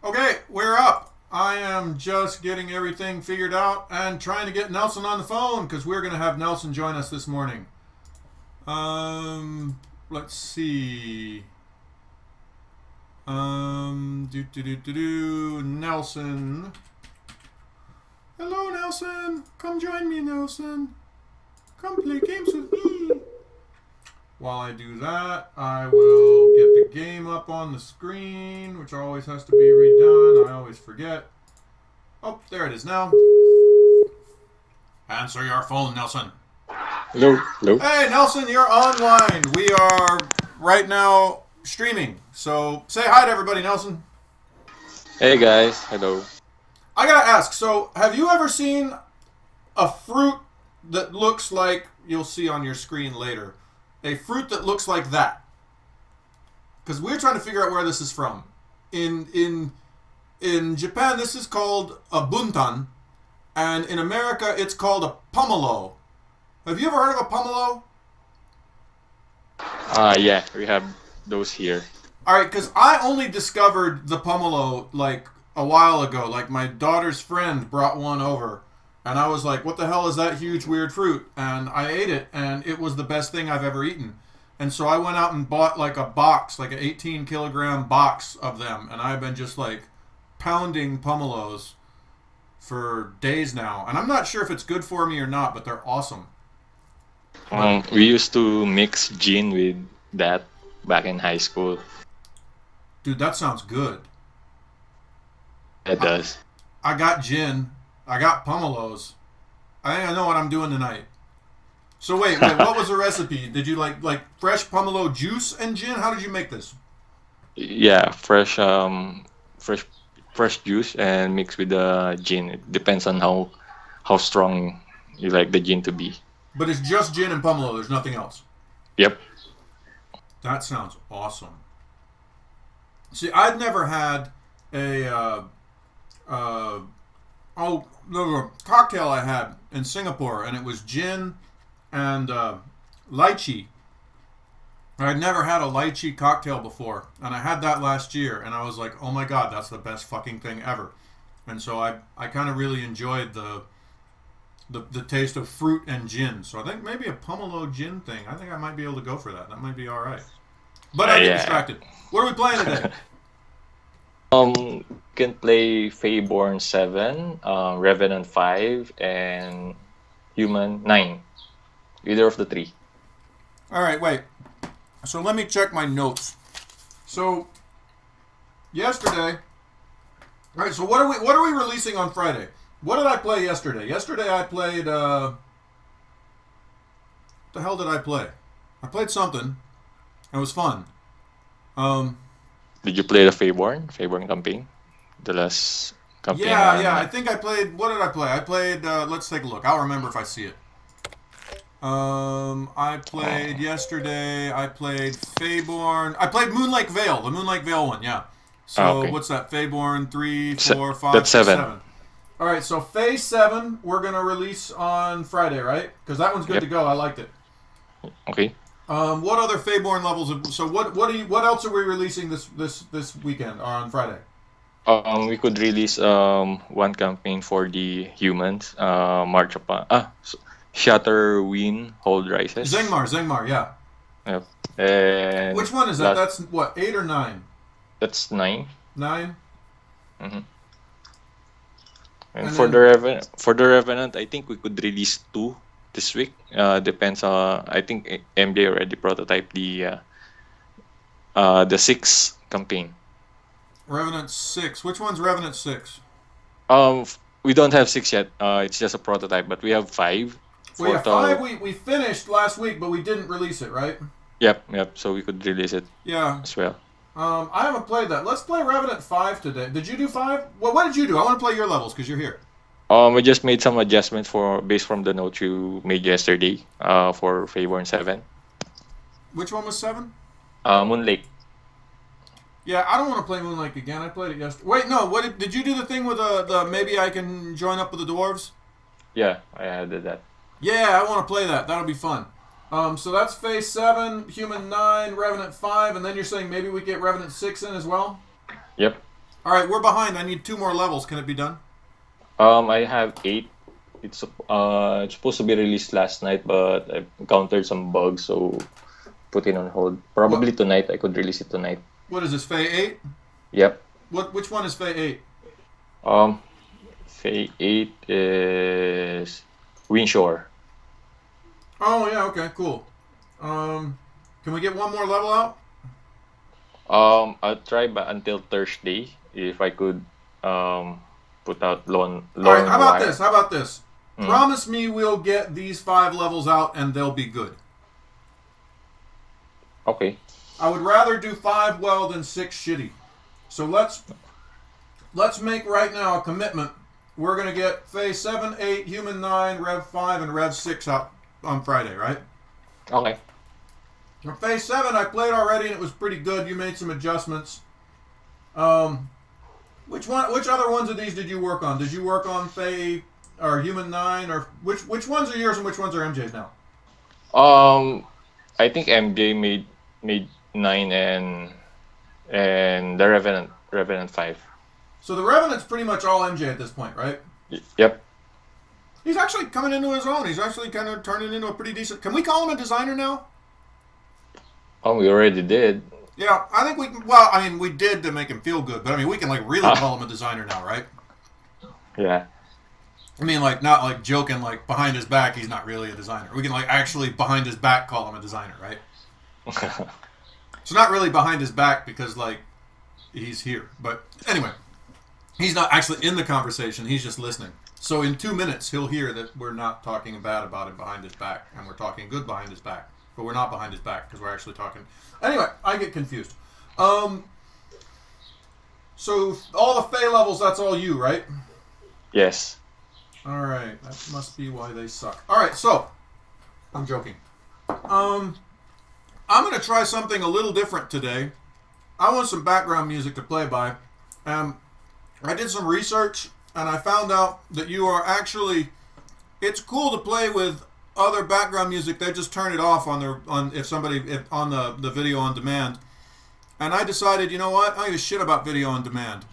Okay, we're up. I am just getting everything figured out and trying to get Nelson on the phone because we're going to have Nelson join us this morning. Let's see. Nelson. Hello, Nelson. Come join me, Nelson. Come play games with me. While I do that, I will get the game up on the screen, which always has to be redone. I always forget. Oh, there it is now. Answer your phone, Nelson. Hello. Hello. Hey, Nelson, you're online. We are right now streaming. So say hi to everybody, Nelson. Hey guys. Hello. I gotta ask, so have you ever seen a fruit that looks like, you'll see on your screen later, a fruit that looks like that? Because we're trying to figure out where this is from. In Japan, this is called a buntan, and in America, it's called a pomelo. Have you ever heard of a pomelo? Yeah, we have those here. All right, because I only discovered the pomelo like a while ago. Like my daughter's friend brought one over, and I was like, "What the hell is that huge weird fruit?" And I ate it, and it was the best thing I've ever eaten. And so I went out and bought like a box, like an 18-kilogram box of them, and I've been just like pounding pomelos for days now. And I'm not sure if it's good for me or not, but they're awesome. We used to mix gin with that back in high school. Dude, that sounds good. It does. I got gin. I got pomelos. I think I know what I'm doing tonight. So wait, what was the recipe? Did you like fresh pomelo juice and gin? How did you make this? Yeah, fresh juice and mixed with the gin. It depends on how strong you like the gin to be. But it's just gin and pomelo. There's nothing else. Yep. That sounds awesome. See, I'd never had a cocktail I had in Singapore, and it was gin and lychee. I'd never had a lychee cocktail before, and I had that last year, and I was like, oh my god, that's the best fucking thing ever. And so I kind of really enjoyed the taste of fruit and gin. So I think maybe a pomelo gin thing. I think I might be able to go for that. That might be all right. But I get distracted. What are we playing today? Can play Faeborne 7, Revenant 5, and Human 9. Either of the three. All right, wait. So let me check my notes. So yesterday, all right. So what are we releasing on Friday? What did I play yesterday? Yesterday I played. What the hell did I play? I played something. It was fun. Did you play the Faeborne campaign? The last campaign? Yeah. I think I played. What did I play? I played. Let's take a look. I'll remember if I see it. I played yesterday. I played Faeborne. I played Moonlake Vale, the Moonlake Vale one. Yeah. So okay. What's that? Faeborne 3, 4, 5, that's 6, 7. 7. All right. So Phase 7 we're gonna release on Friday, right? Because that one's good to go. I liked it. Okay. What other Faeborne levels? So what else are we releasing this weekend or on Friday? We could release one campaign for the humans. March upon Shatter Wind Hold Rises. Zengmar, yeah. Yep. And which one is that? That's what, 8 or 9? That's 9. 9. Mm-hmm. And for the Revenant, I think we could release 2 this week. Depends on. I think MJ already prototyped the 6 campaign. Revenant 6. Which one's Revenant 6? We don't have 6 yet. It's just a prototype, but we have 5. We have 5 we finished last week, but we didn't release it, right? Yep. So we could release it. Yeah. As well. I haven't played that. Let's play Revenant 5 today. Did you do 5? Well, what did you do? I want to play your levels because you're here. I just made some adjustments based from the note you made yesterday. For Faeborne 7. Which one was 7? Moonlake. Yeah, I don't want to play Moonlake again. I played it yesterday. Wait, no. What did you do the thing with the maybe I can join up with the dwarves? Yeah, I did that. Yeah, I want to play that. That'll be fun. So that's Phase 7, Human 9, Revenant 5, and then you're saying maybe we get Revenant 6 in as well? Yep. Alright, we're behind. I need 2 more levels. Can it be done? I have 8. It's supposed to be released last night, but I encountered some bugs, so put it on hold. Probably What, tonight. I could release it tonight. what is this, Phase 8? Yep. Which one is Phase 8? Um, Phase 8 is Windshore. Oh, yeah, okay, cool. Can we get one more level out? I'll try until Thursday if I could put out Lone Alright, how about Wire. this? How about this? Mm. Promise me we'll get these 5 levels out and they'll be good. Okay. I would rather do 5 well than 6 shitty. So let's make right now a commitment. We're going to get Phase 7, 8, Human 9, Rev 5, and Rev 6 out on Friday, right? Okay. Now, Phase 7 I played already and it was pretty good. You made some adjustments. Which other ones of these did you work on? Did you work on Phase or Human 9 or which ones are yours and which ones are MJ's now? I think MJ made 9 and the Revenant 5. So the Revenant's pretty much all MJ at this point, right? Yep. He's actually coming into his own. He's actually kind of turning into a pretty decent... Can we call him a designer now? We already did. Yeah, I think we can... Well, I mean, we did to make him feel good, but I mean, we can, like, really call him a designer now, right? Yeah. I mean, like, not, like, joking, like, behind his back, he's not really a designer. We can, like, actually, behind his back, call him a designer, right? So not really behind his back because, like, he's here. But, anyway, he's not actually in the conversation. He's just listening. So in 2 minutes, he'll hear that we're not talking bad about him behind his back, and we're talking good behind his back. But we're not behind his back because we're actually talking... Anyway, I get confused. So all the Fey levels, that's all you, right? Yes. All right, that must be why they suck. All right, so I'm joking. I'm gonna try something a little different today. I want some background music to play by. I did some research and I found out that you are actually. It's cool to play with other background music. They just turn it off on the video on demand. And I decided, you know what? I don't give a shit about video on demand.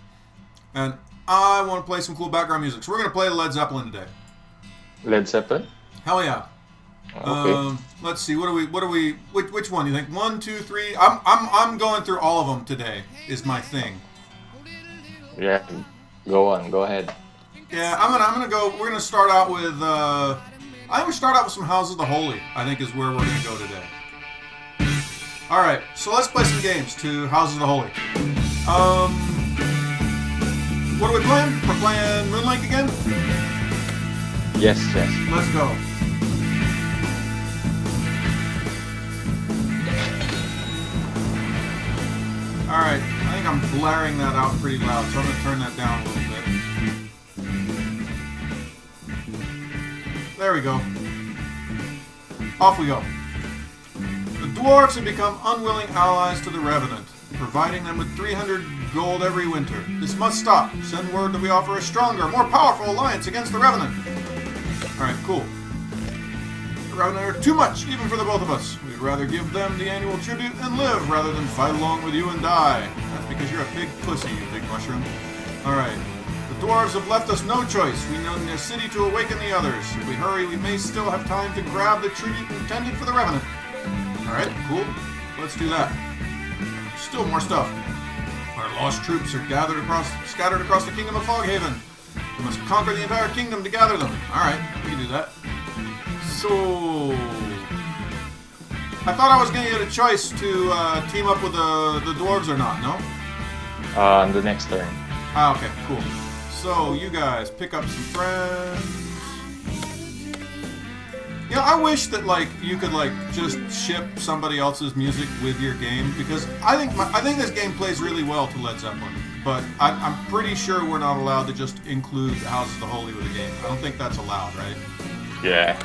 And I want to play some cool background music. So we're going to play Led Zeppelin today. Led Zeppelin? Hell yeah. Okay. Let's see. Which one do you think? 1, 2, 3. I'm going through all of them today is my thing. Yeah. Go on. Go ahead. Yeah, I'm gonna go. We're gonna start out with. I think we start out with some Houses of the Holy. I think is where we're gonna go today. All right, so let's play some games to Houses of the Holy. What are we playing? We're playing Moonlake again. Yes. Yes. Let's go. All right, I think I'm blaring that out pretty loud, so I'm gonna turn that down a little bit. There we go. Off we go. The dwarves have become unwilling allies to the Revenant, providing them with 300 gold every winter. This must stop. Send word that we offer a stronger, more powerful alliance against the Revenant. Alright, cool. The Revenant are too much, even for the both of us. We'd rather give them the annual tribute and live, rather than fight along with you and die. That's because you're a big pussy, you big mushroom. Alright. The dwarves have left us no choice. We need their city to awaken the others. If we hurry, we may still have time to grab the tribute intended for the Revenant. Alright, cool. Let's do that. Still more stuff. Our lost troops are scattered across the kingdom of Foghaven. We must conquer the entire kingdom to gather them. Alright, we can do that. So... I thought I was going to get a choice to team up with the dwarves or not, no? On the next turn. Ah, okay, cool. So, you guys pick up some friends. You know, I wish that, like, you could, like, just ship somebody else's music with your game, because I think this game plays really well to Led Zeppelin, but I'm pretty sure we're not allowed to just include Houses of the Holy with the game. I don't think that's allowed, right? Yeah.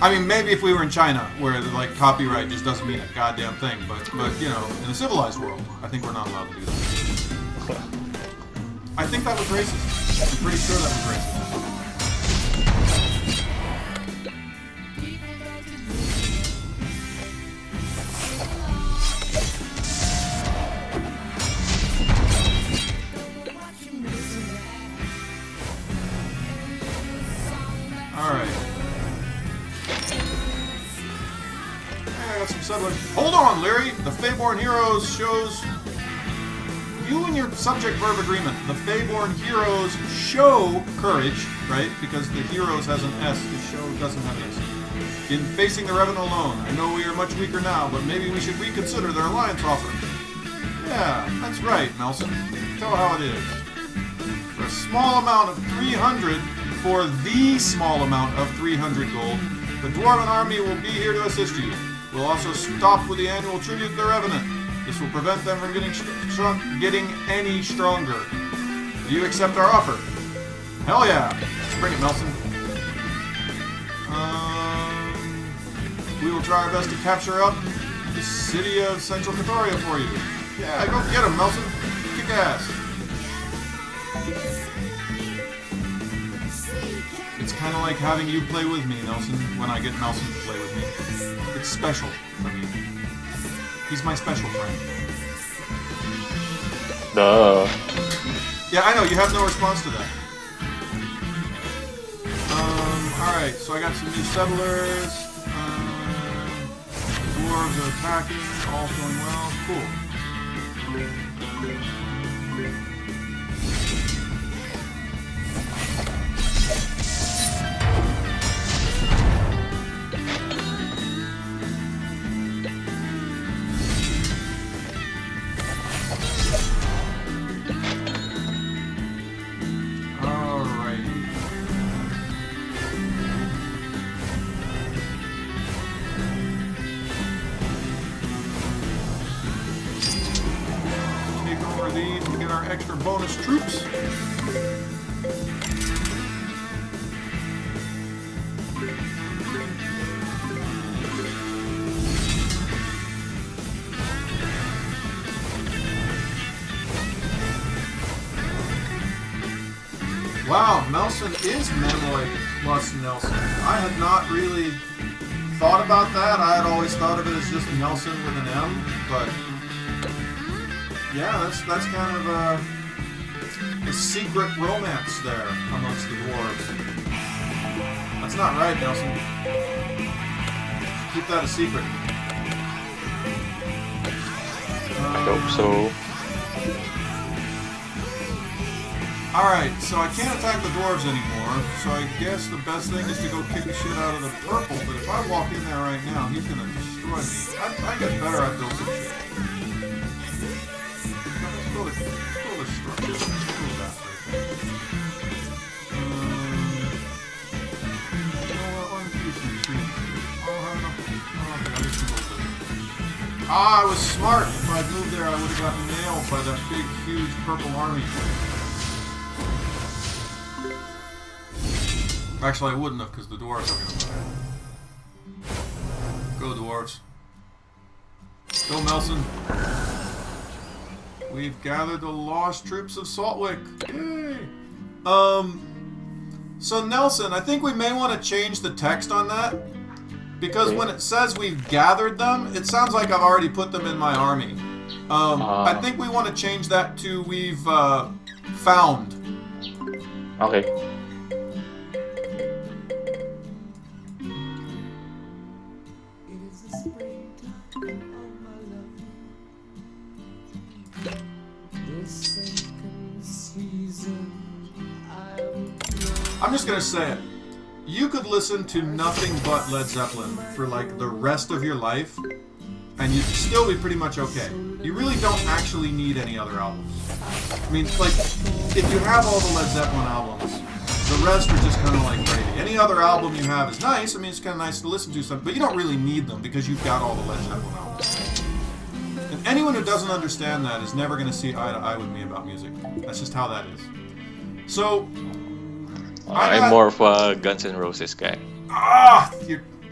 I mean, maybe if we were in China, where, like, copyright just doesn't mean a goddamn thing, but you know, in a civilized world, I think we're not allowed to do that. I think that was racist. I'm pretty sure that was racist. I got some settlers. Hold on, Larry. The Faeborne Heroes shows you and your subject-verb agreement. The Faeborne Heroes show courage, right? Because the Heroes has an S. The show doesn't have an S. In facing the Revenant alone. I know we are much weaker now, but maybe we should reconsider their alliance offer. Yeah, that's right, Nelson. Tell how it is. For a small amount of 300, for the small amount of 300 gold, the Dwarven army will be here to assist you. We'll also stop with the annual tribute to the Revenant. This will prevent them from getting any stronger. Do you accept our offer? Hell yeah! Bring it, Nelson. We will try our best to capture up the city of Central Katoria for you. Yeah, go get him, Nelson. Kick ass. It's kind of like having you play with me, Nelson, when I get Nelson to play with me. It's special for me. He's my special friend. Duh. Yeah, I know, you have no response to that. Alright, so I got some new settlers. Dwarves are attacking, all going well. Cool. Extra bonus troops. Wow, Nelson is Memoy plus Nelson. I had not really thought about that. I had always thought of it as just Nelson with an M, but yeah, that's kind of a secret romance there amongst the dwarves. That's not right, Nelson. Keep that a secret. I hope so. Alright, so I can't attack the dwarves anymore, so I guess the best thing is to go kick the shit out of the purple, but if I walk in there right now, he's gonna destroy me. I get better at building shit. I was smart. If I'd moved there, I would have gotten nailed by that big, huge purple army. Actually, I wouldn't have, because the dwarves are going to die. Go, dwarves. Go, Nelson. We've gathered the lost troops of Saltwick. Yay! So Nelson, I think we may want to change the text on that. Because when it says we've gathered them, it sounds like I've already put them in my army. I think we want to change that to we've found. Okay. I'm just gonna say it. You could listen to nothing but Led Zeppelin for like the rest of your life, and you'd still be pretty much okay. You really don't actually need any other albums. I mean, like, if you have all the Led Zeppelin albums, the rest are just kind of like gravy. Any other album you have is nice. I mean, it's kind of nice to listen to something, but you don't really need them because you've got all the Led Zeppelin albums. And anyone who doesn't understand that is never going to see eye to eye with me about music. That's just how that is. So, I'm more of a Guns N' Roses guy.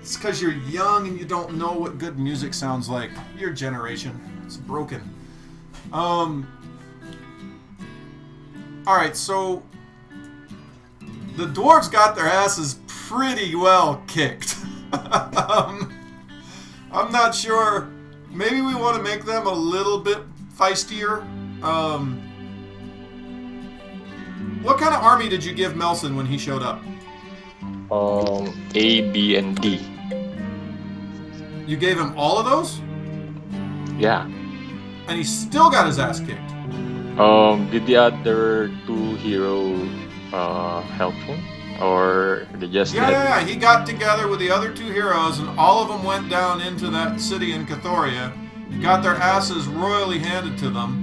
It's because you're young and you don't know what good music sounds like. Your generation, it's broken. Alright, so the dwarves got their asses pretty well kicked. I'm not sure. Maybe we want to make them a little bit feistier. What kind of army did you give Melson when he showed up? A, B, and D. You gave him all of those? Yeah. And he still got his ass kicked. Did the other two hero help him, or they just Yeah. He got together with the other two heroes, and all of them went down into that city in Cathoria, got their asses royally handed to them.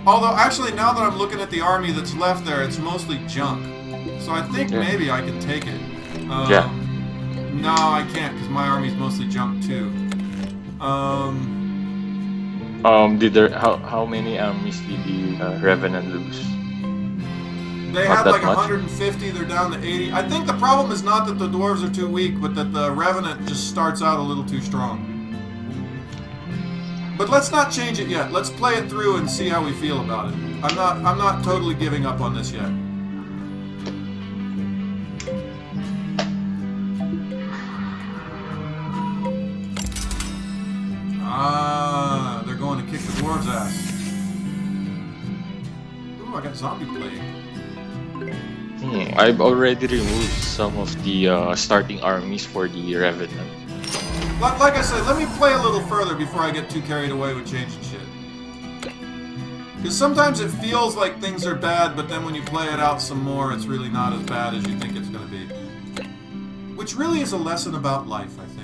Although, actually, now that I'm looking at the army that's left there, it's mostly junk. So I think maybe I can take it. Yeah. No, I can't, because my army's mostly junk too. How many armies did the Revenant lose? They Not had that like much? 150, they're down to 80. I think the problem is not that the dwarves are too weak, but that the Revenant just starts out a little too strong. But let's not change it yet. Let's play it through and see how we feel about it. I'm not totally giving up on this yet. Ah, they're going to kick the dwarves' ass. Ooh, I got zombie plague. I've already removed some of the starting armies for the Revenant. Like I said, let me play a little further before I get too carried away with changing shit. Because sometimes it feels like things are bad, but then when you play it out some more, it's really not as bad as you think it's going to be. Which really is a lesson about life, I think.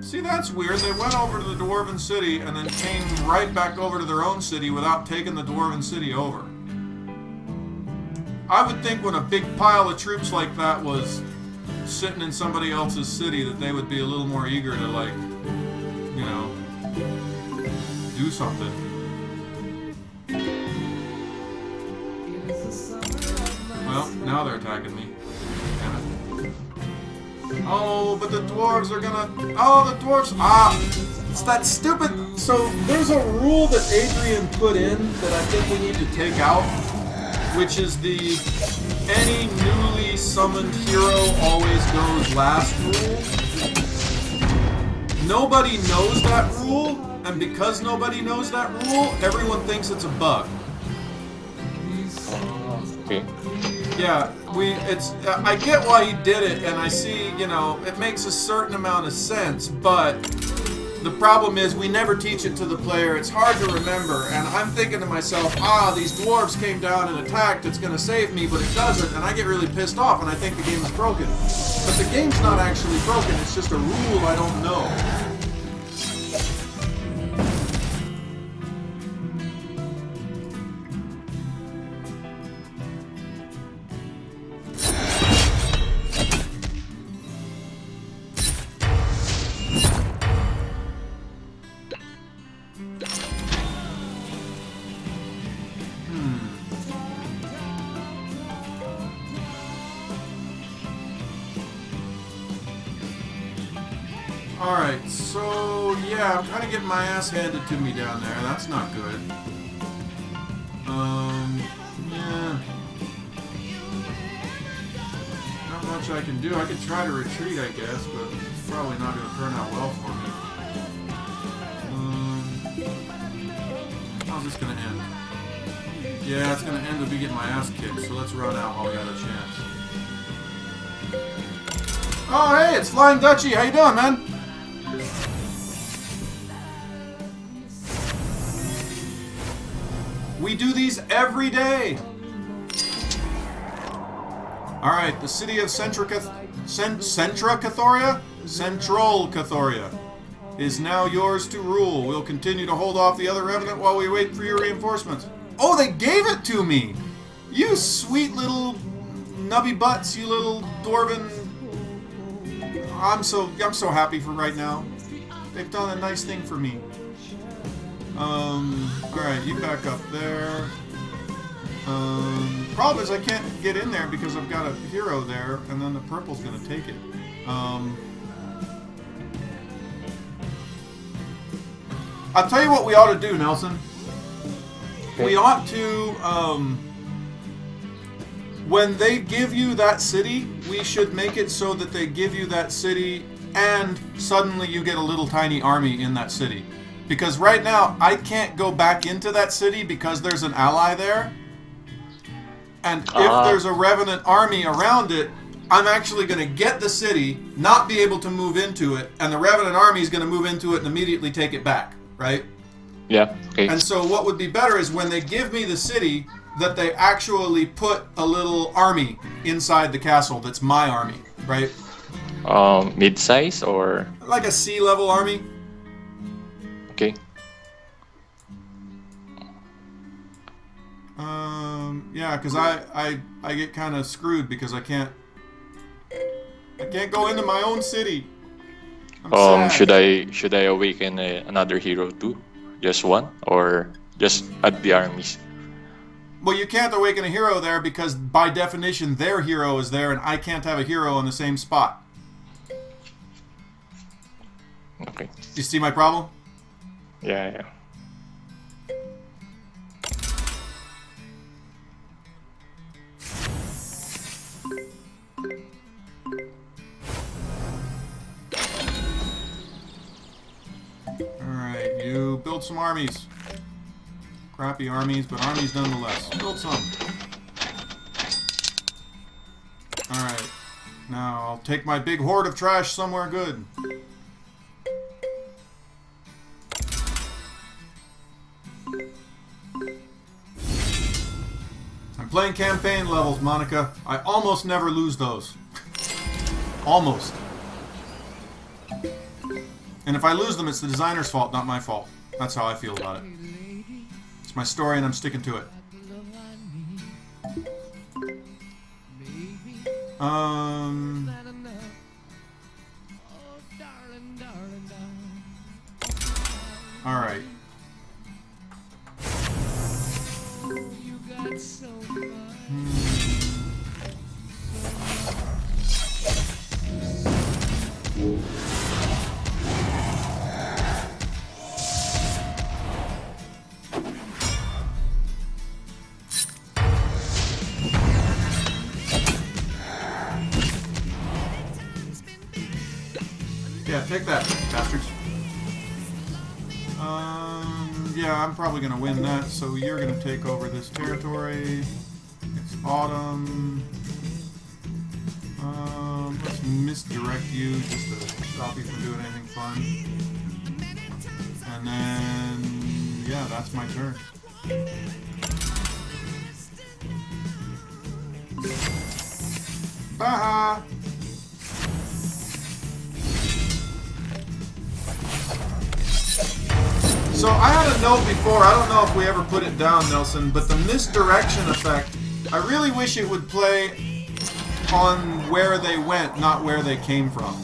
See, that's weird. They went over to the Dwarven City and then came right back over to their own city without taking the Dwarven City over. I would think when a big pile of troops like that was sitting in somebody else's city that they would be a little more eager to, like, you know, do something. Well, now they're attacking me. Damn it. Oh, but the dwarves are gonna... Oh, the dwarves... Ah! It's that stupid... So, there's a rule that Adrian put in that I think we need to take out, which is the any newly summoned hero always goes last rule. Nobody knows that rule, and because nobody knows that rule, everyone thinks it's a bug. Okay. Yeah, I get why he did it, and I see, you know, it makes a certain amount of sense, but the problem is we never teach it to the player. It's hard to remember, and I'm thinking to myself, these dwarves came down and attacked, it's going to save me, but it doesn't, and I get really pissed off, and I think the game is broken. But the game's not actually broken, it's just a rule I don't know. Alright, so yeah, I'm kind of getting my ass handed to me down there. That's not good. Yeah. Not much I can do. I could try to retreat, I guess, but it's probably not going to turn out well for me. How's this going to end? Yeah, it's going to end with me getting my ass kicked, so let's run out while we got a chance. Oh, hey, it's Flying Dutchie. How you doing, man? We do these every day. Alright, the city of Central Cathoria is now yours to rule. We'll continue to hold off the other Revenant while we wait for your reinforcements. Oh, they gave it to me! You sweet little nubby butts, you little dwarven... I'm so happy for right now. They've done a nice thing for me. Alright, you back up there. Problem is I can't get in there because I've got a hero there, and then the purple's gonna take it. I'll tell you what we ought to do, Nelson. Okay. We ought to, when they give you that city, we should make it so that they give you that city and suddenly you get a little tiny army in that city. Because right now, I can't go back into that city because there's an ally there. And if there's a Revenant army around it, I'm actually going to get the city, not be able to move into it, and the Revenant army is going to move into it and immediately take it back, right? Yeah, okay. And so what would be better is when they give me the city, that they actually put a little army inside the castle that's my army, right? Mid-size or? Like a sea-level army. Okay. Yeah, because I get kind of screwed because I can't go into my own city. I'm sad. Should I awaken another hero too? Just one, or just add the armies? Well, you can't awaken a hero there because by definition their hero is there, and I can't have a hero in the same spot. Okay. You see my problem? Yeah. Alright, you build some armies. Crappy armies, but armies nonetheless. Build some. Alright. Now, I'll take my big horde of trash somewhere good. I'm playing campaign levels, Monica. I almost never lose those. Almost. And if I lose them, it's the designer's fault, not my fault. That's how I feel about it. It's my story and I'm sticking to it. Alright. Yeah, take that, bastards. Yeah, I'm probably gonna win that, so you're gonna take over this territory. It's autumn. Let's misdirect you just to stop you from doing anything fun. And then, yeah, that's my turn. Baha! So I had a note before, I don't know if we ever put it down, Nelson, but the misdirection effect, I really wish it would play on where they went, not where they came from.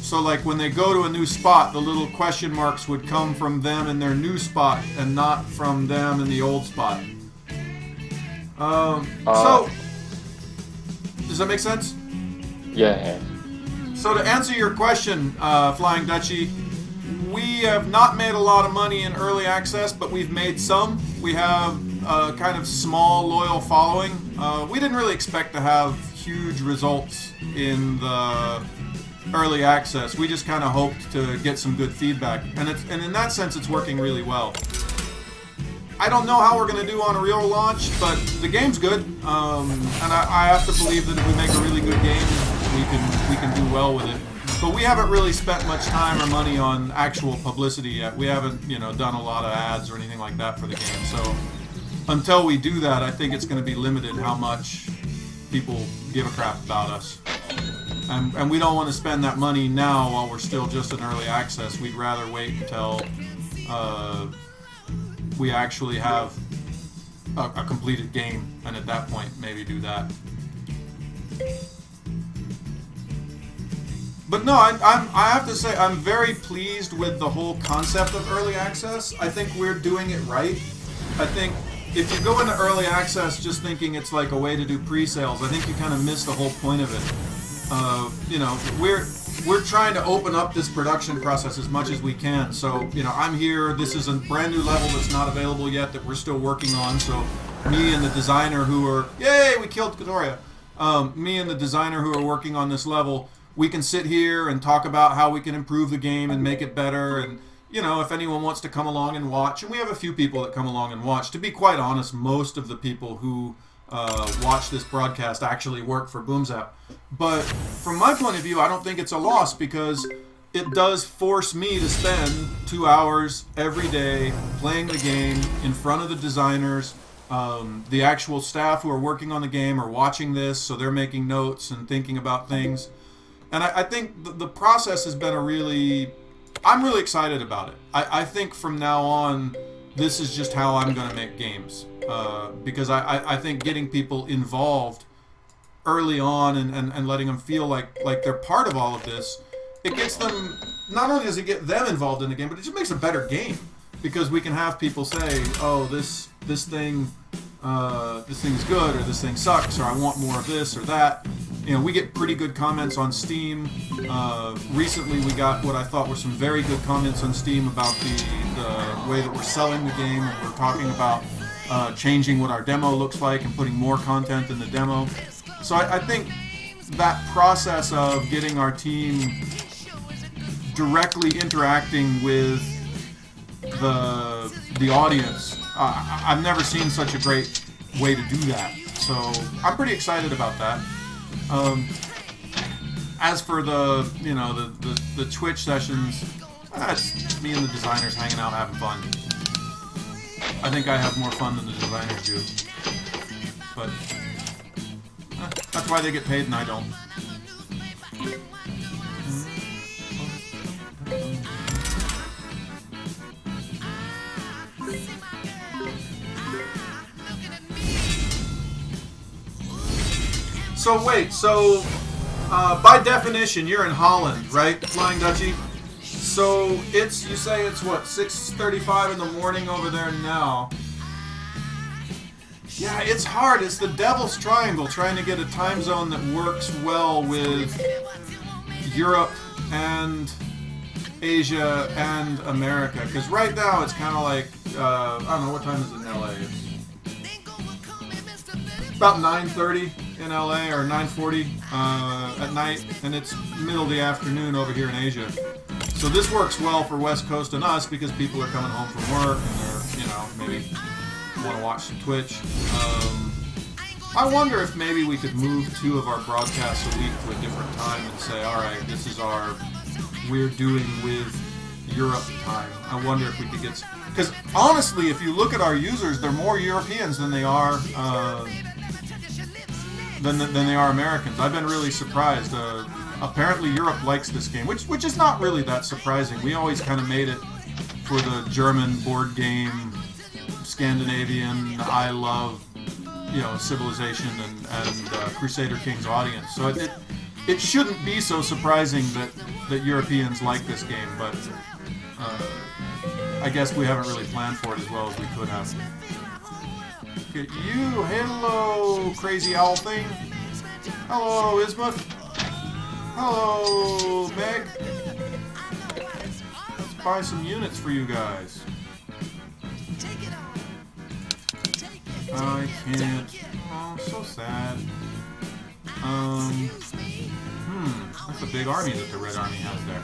So like when they go to a new spot, the little question marks would come from them in their new spot and not from them in the old spot. So, does that make sense? Yeah. So to answer your question, Flying Dutchie, we have not made a lot of money in early access, but we've made some. We have a kind of small, loyal following. We didn't really expect to have huge results in the early access. We just kind of hoped to get some good feedback, and in that sense, it's working really well. I don't know how we're going to do on a real launch, but the game's good, and I have to believe that if we make a really good game, we can do well with it. But we haven't really spent much time or money on actual publicity yet. We haven't, done a lot of ads or anything like that for the game. So until we do that, I think it's going to be limited how much people give a crap about us. And we don't want to spend that money now while we're still just in early access. We'd rather wait until we actually have a completed game, and at that point maybe do that. But no, I have to say I'm very pleased with the whole concept of early access. I think we're doing it right. I think if you go into early access just thinking it's like a way to do pre-sales, I think you kind of miss the whole point of it. We're trying to open up this production process as much as we can. So, I'm here. This is a brand new level that's not available yet that we're still working on. So, me and the designer who are... Yay, we killed Katoria. Me and the designer who are working on this level, we can sit here and talk about how we can improve the game and make it better. And, you know, if anyone wants to come along and watch, and we have a few people that come along and watch. To be quite honest, most of the people who watch this broadcast actually work for BoomZap. But from my point of view, I don't think it's a loss, because it does force me to spend 2 hours every day playing the game in front of the designers. The actual staff who are working on the game are watching this, so they're making notes and thinking about things. And I think the process has been I'm really excited about it. I think from now on, this is just how I'm going to make games. Because I think getting people involved early on and letting them feel like they're part of all of this, it gets them, not only does it get them involved in the game, but it just makes a better game. Because we can have people say, oh, this thing is good, or this thing sucks, or I want more of this or that. You know, we get pretty good comments on Steam. Recently, we got what I thought were some very good comments on Steam about the way that we're selling the game. And we're talking about changing what our demo looks like and putting more content in the demo. So I think that process of getting our team directly interacting with the audience, I've never seen such a great way to do that. So I'm pretty excited about that. As for the Twitch sessions, it's me and the designers hanging out having fun. I think I have more fun than the designers do. But that's why they get paid and I don't. So wait, by definition, you're in Holland, right, Flying Dutchie? So you say it's what, 6:35 in the morning over there now? Yeah, it's hard. It's the devil's triangle, trying to get a time zone that works well with Europe and Asia and America. Because right now it's kind of like, I don't know, what time is it in LA? It's about 9:30 in LA, or 9:40 at night, and it's middle of the afternoon over here in Asia. So this works well for West Coast and us, because people are coming home from work and they're, maybe want to watch some Twitch. I wonder if maybe we could move 2 of our broadcasts a week to a different time and say, all right, this is we're doing with Europe time. I wonder if we could get, because honestly, if you look at our users, they're more Europeans than they are than they are Americans. I've been really surprised. Apparently Europe likes this game, which is not really that surprising. We always kind of made it for the German board game, Scandinavian, I love, Civilization and Crusader Kings audience. So it shouldn't be so surprising that Europeans like this game, but I guess we haven't really planned for it as well as we could have. Look at you. Hello, crazy owl thing. Hello, Ismuth. Hello, Meg. Let's buy some units for you guys. I can't. Oh, so sad. That's a big army that the Red Army has there.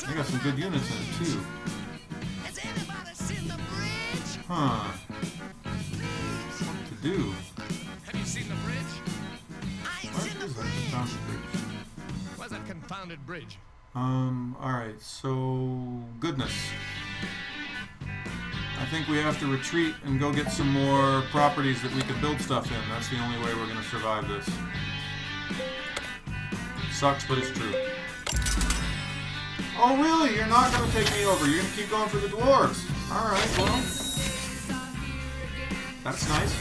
They got some good units in it, too. Huh. What to do? Have you seen the bridge? What is that confounded bridge? Where's that confounded bridge? Alright, so... goodness. I think we have to retreat and go get some more properties that we can build stuff in. That's the only way we're going to survive this. Sucks, but it's true. Oh, really? You're not going to take me over. You're going to keep going for the dwarves. Alright, well... that's nice.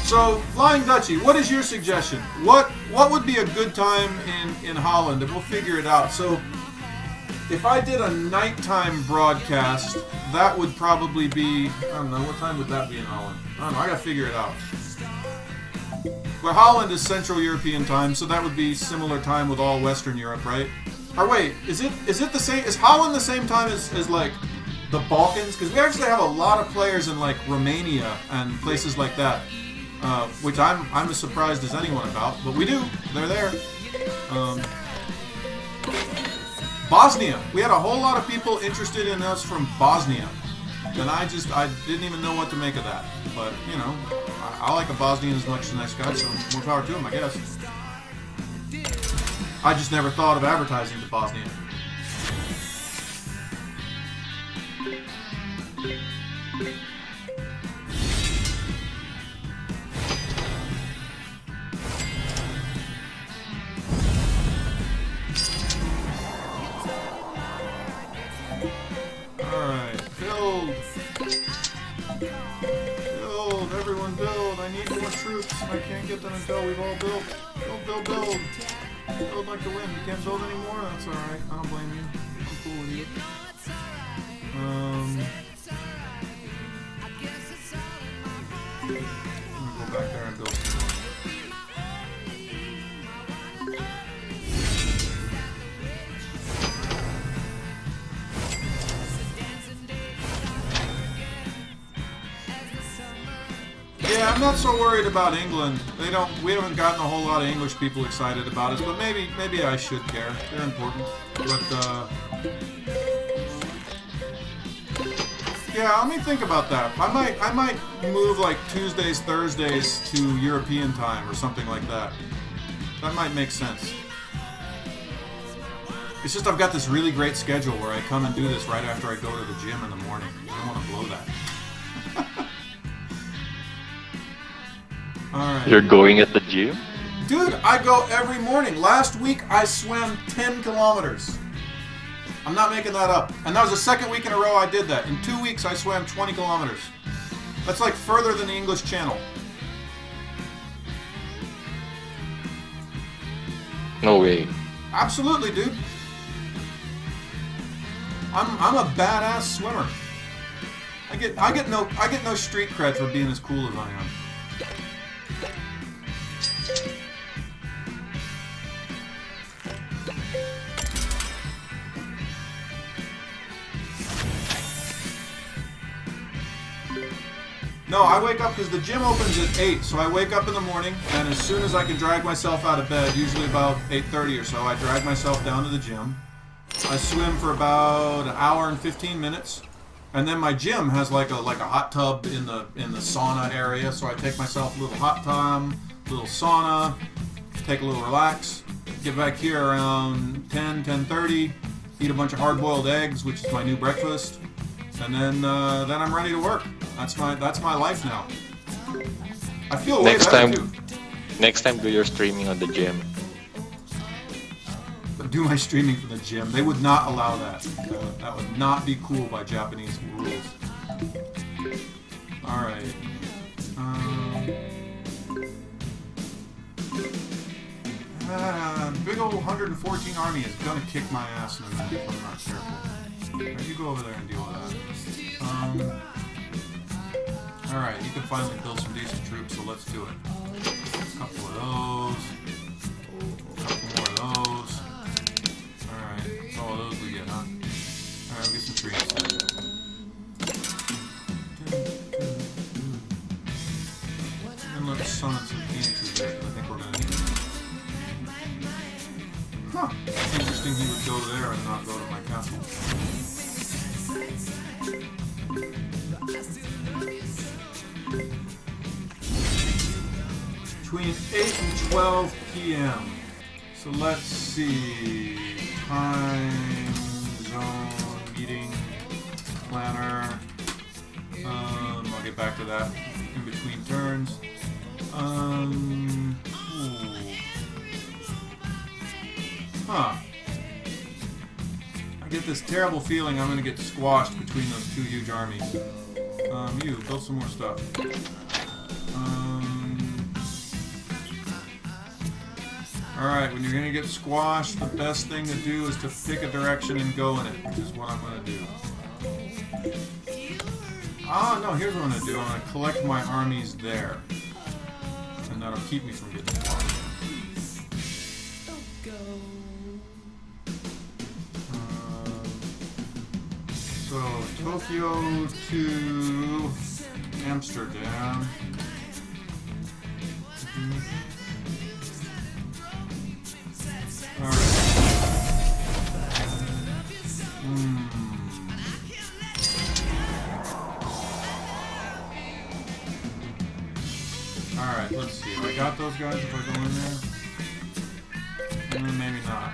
So, Flying Dutchie, what is your suggestion? What would be a good time in Holland? And we'll figure it out. So, if I did a nighttime broadcast, that would probably be... I don't know, what time would that be in Holland? I don't know, I gotta figure it out. But Holland is Central European time, so that would be similar time with all Western Europe, right? Or wait, is it the same? Is Holland the same time as like the Balkans? Because we actually have a lot of players in like Romania and places like that, which I'm as surprised as anyone about. But we do. They're there. Bosnia. We had a whole lot of people interested in us from Bosnia, and I didn't even know what to make of that. But you know, I like a Bosnian as much as the next guy, so more power to him, I guess. I just never thought of advertising to Bosnia. Alright, build! Build! Everyone build! I need more troops. I can't get them until we've all built. Build! Build like the wind. You can't build anymore? That's alright. I don't blame you. I'm cool with you. I'm gonna go back there and build some more. Yeah, I'm not so worried about England. We haven't gotten a whole lot of English people excited about us, but maybe I should care. They're important. But yeah, let me think about that. I might move like Tuesdays, Thursdays to European time or something like that. That might make sense. It's just I've got this really great schedule where I come and do this right after I go to the gym in the morning. I don't want to blow that. Alright. You're going at the gym? Dude, I go every morning. Last week I swam 10 kilometers. I'm not making that up. And that was the second week in a row I did that. In 2 weeks I swam 20 kilometers. That's like further than the English Channel. No way. Absolutely, dude. I'm a badass swimmer. I get no street cred for being as cool as I am. No, I wake up because the gym opens at 8, so I wake up in the morning, and as soon as I can drag myself out of bed, usually about 8:30 or so, I drag myself down to the gym. I swim for about an hour and 15 minutes, and then my gym has like a hot tub in the sauna area, so I take myself a little hot tub, little sauna, take a little relax, get back here around 10:30, eat a bunch of hard-boiled eggs, which is my new breakfast, and then I'm ready to work. That's my life now. I feel way better too. Next time, do your streaming on the gym. Do my streaming from the gym. They would not allow that. That would not be cool by Japanese rules. Alright. Big old 114 army is gonna kick my ass in a minute if I'm not careful. Right, you go over there and deal with that. Alright, you can finally build some decent troops, so let's do it. A couple of those. A couple more of those. Alright, that's all of those we get, huh? Alright, we'll get some trees. And let's summon some phoenixes there, because I think we're going to need them. Huh. Interesting he would go there and not go to my castle. Between 8 and 12 p.m. So let's see. Time, zone, meeting, planner. I'll get back to that in between turns. Huh. I get this terrible feeling I'm going to get squashed between those two huge armies. You, build some more stuff. Alright, when you're going to get squashed, the best thing to do is to pick a direction and go in it, which is what I'm going to do. No, here's what I'm going to do. I'm going to collect my armies there. And that'll keep me from getting squashed. Tokyo to Amsterdam. Alright. Alright, let's see. Have I got those guys if I go in there? Maybe not.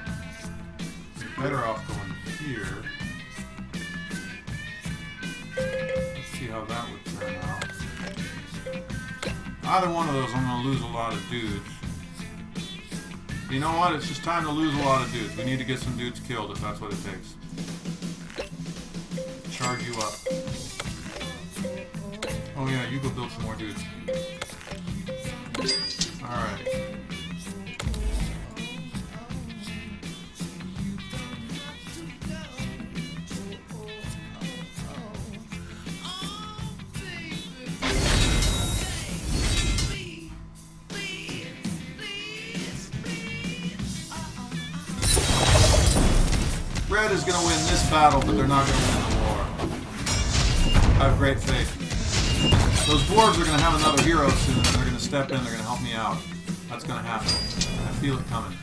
You're better off going here. Let's see how that would turn out. Either one of those, I'm going to lose a lot of dudes. You know what? It's just time to lose a lot of dudes. We need to get some dudes killed if that's what it takes. Charge you up. Oh yeah, you go build some more dudes. Alright. Red is going to win this battle, but they're not going to win the war. I have great faith. Those dwarves are going to have another hero soon, and they're going to step in, they're going to help me out. That's going to happen. I feel it coming.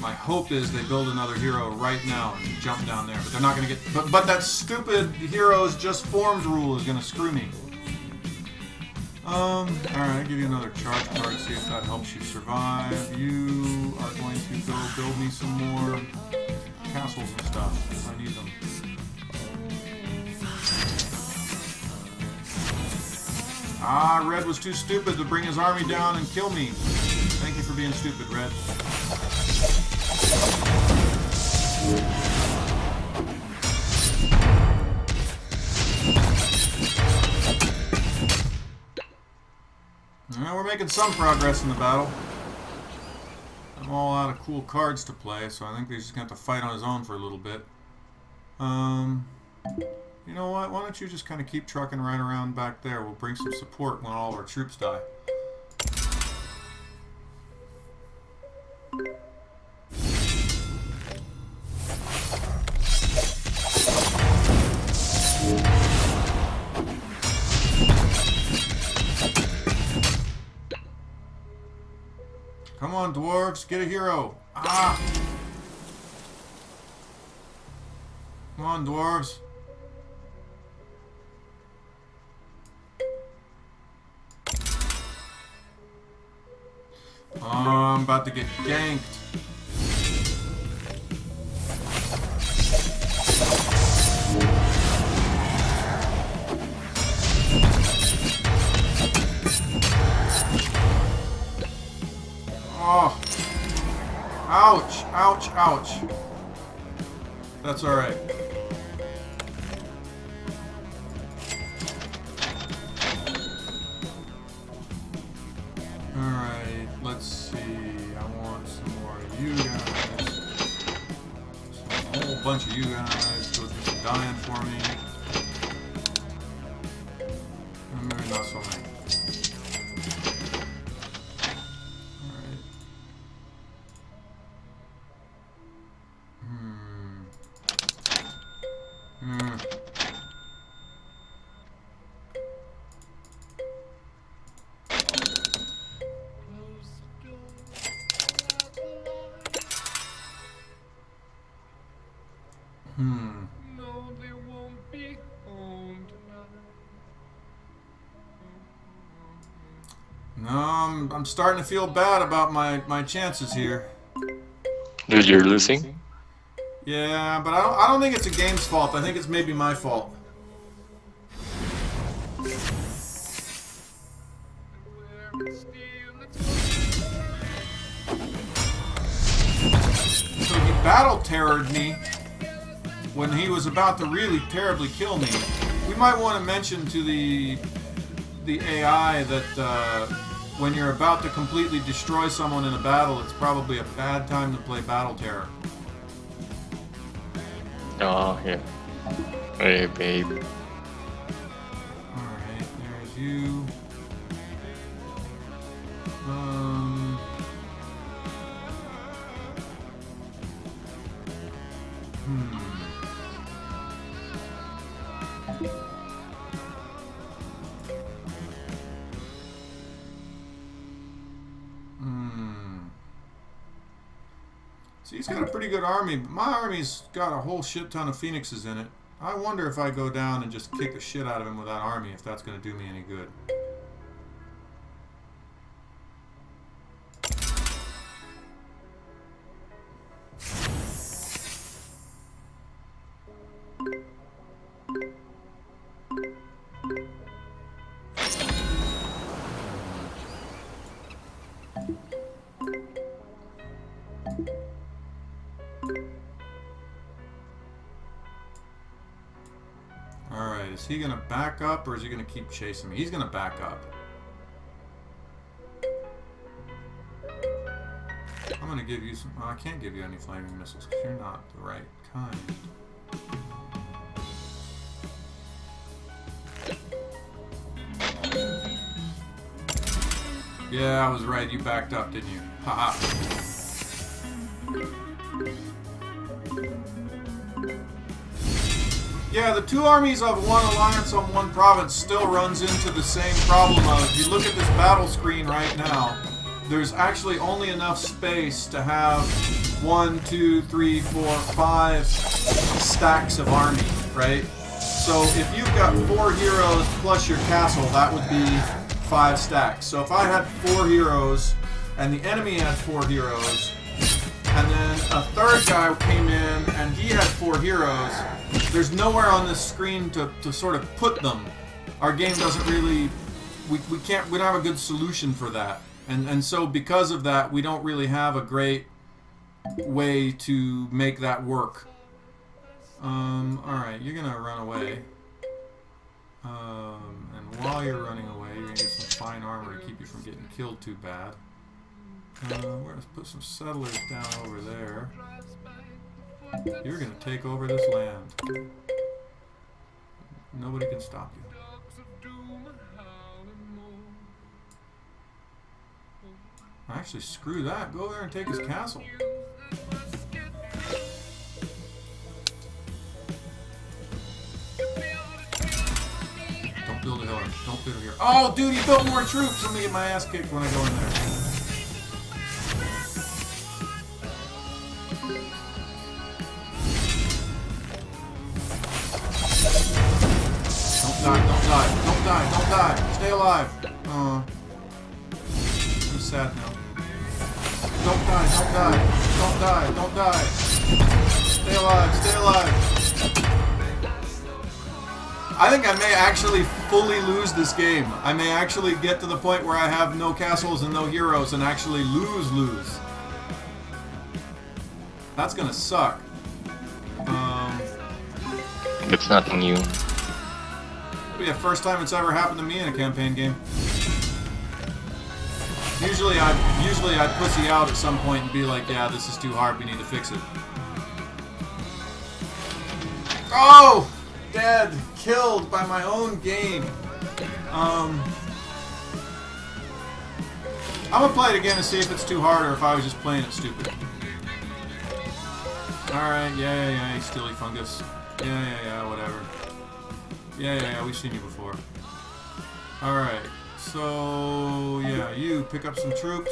My hope is they build another hero right now and jump down there, but they're not going to get... But that stupid heroes just formed rule is going to screw me. Alright, I'll give you another charge card, see if that helps you survive. You are going to go build me some more castles and stuff. I need them. Ah, Red was too stupid to bring his army down and kill me. Thank you for being stupid, Red. Well, we're making some progress in the battle. I'm all out of cool cards to play, so I think he's just going to have to fight on his own for a little bit. You know what? Why don't you just kind of keep trucking right around back there? We'll bring some support when all of our troops die. Come on, dwarves, get a hero. Ah! Come on, dwarves. I'm about to get ganked. Oh. Ouch, ouch, ouch. That's alright. Alright, let's see. I want some more of you guys. A whole bunch of you guys. Go through some dying for me. Maybe not so many. No, they won't be home tonight. No, I'm starting to feel bad about my chances here. Dude, you're losing? Yeah, but I don't think it's a game's fault. I think it's maybe my fault. So he battle terrored me when he was about to really terribly kill me. We might want to mention to the AI that when you're about to completely destroy someone in a battle, it's probably a bad time to play battle terror. Oh, yeah. Hey, babe. Alright, there's you. See, he's got a pretty good army, but my army's got a whole shit ton of phoenixes in it. I wonder if I go down and just kick the shit out of him with that army, if that's going to do me any good. Alright, is he going to back up or is he going to keep chasing me? He's going to back up. I'm going to give you some... Well, I can't give you any flaming missiles because you're not the right kind. Yeah, I was right. You backed up, didn't you? Haha. Yeah, the two armies of one alliance on one province still runs into the same problem of, if you look at this battle screen right now, there's actually only enough space to have 1, 2, 3, 4, 5 stacks of army, right? So if you've got 4 heroes plus your castle, that would be 5 stacks. So if I had 4 heroes and the enemy had 4 heroes, and then a third guy came in and he had 4 heroes, there's nowhere on this screen to sort of put them. Our game doesn't really, we don't have a good solution for that. And so because of that, we don't really have a great way to make that work. Alright, you're gonna run away. And while you're running away, you're gonna get some fine armor to keep you from getting killed too bad. We're gonna put some settlers down over there. You're gonna take over this land. Nobody can stop you. Actually, screw that. Go there and take his castle. Don't build a hill. Don't build a hill. Oh, dude, he built more troops. I'm gonna get my ass kicked when I go in there. Don't die, don't die, don't die, don't die. Stay alive. I'm sad now. Don't die, don't die, don't die, don't die. Stay alive, stay alive. I think I may actually fully lose this game. I may actually get to the point where I have no castles and no heroes and actually lose. That's gonna suck. It's nothing new. It'll be the first time it's ever happened to me in a campaign game. Usually I pussy out at some point and be like, yeah, this is too hard, we need to fix it. Oh! Dead! Killed by my own game. I'm gonna play it again and see if it's too hard or if I was just playing it stupid. Alright, yeah, steely fungus. Yeah, whatever. Yeah, we've seen you before. Alright. So, yeah, you pick up some troops.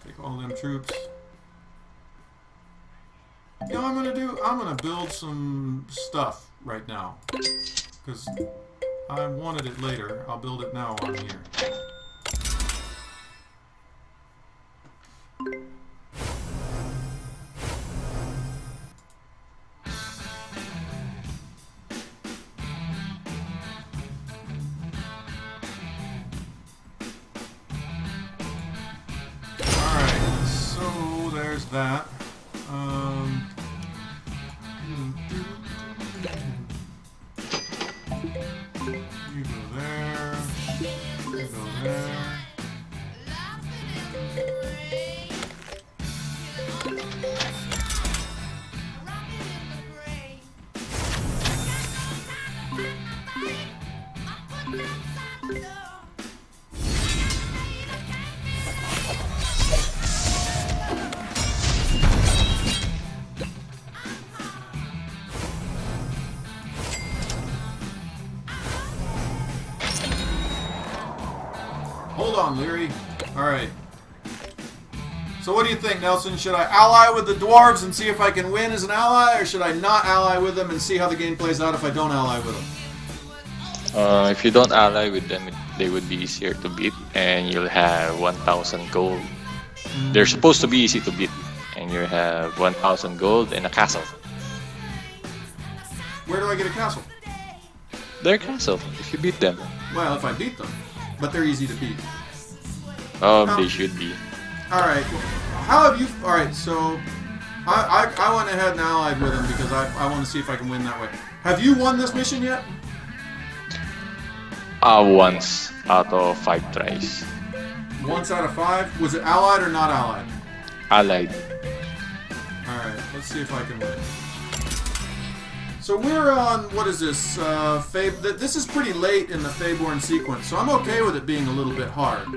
Take all them troops. You know what I'm gonna do? I'm gonna build some stuff right now. Because I wanted it later. I'll build it now on here. That. You go there. You go there. on, Leary. Alright. So what do you think, Nelson? Should I ally with the dwarves and see if I can win as an ally, or should I not ally with them and see how the game plays out if I don't ally with them? If you don't ally with them, they would be easier to beat, and you'll have 1,000 gold. They're supposed to be easy to beat, and you have 1,000 gold and a castle. Where do I get a castle? Their castle, if you beat them. Well, if I beat them. But they're easy to beat. They should be. Alright. How have you... Alright, so... I went ahead and allied with them because I want to see if I can win that way. Have you won this mission yet? Once out of 5 tries. Once out of 5? Was it allied or not allied? Allied. Alright, let's see if I can win. So we're on, what is this? This is pretty late in the Faeborne sequence, so I'm okay with it being a little bit hard.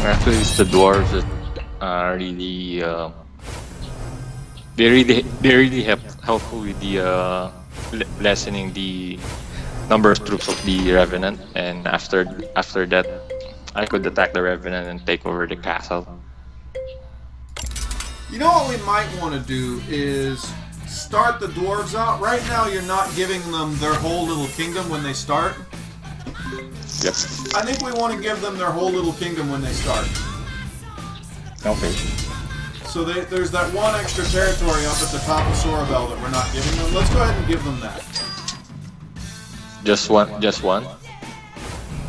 Actually, it's the dwarves that are really they really helpful with the lessening the number of troops of the revenant, and after that, I could attack the revenant and take over the castle. You know what we might want to do is start the dwarves out. Right now, you're not giving them their whole little kingdom when they start. Yep. I think we want to give them their whole little kingdom when they start. Okay. So there's that one extra territory up at the top of Sorabel that we're not giving them. Let's go ahead and give them that. Just one.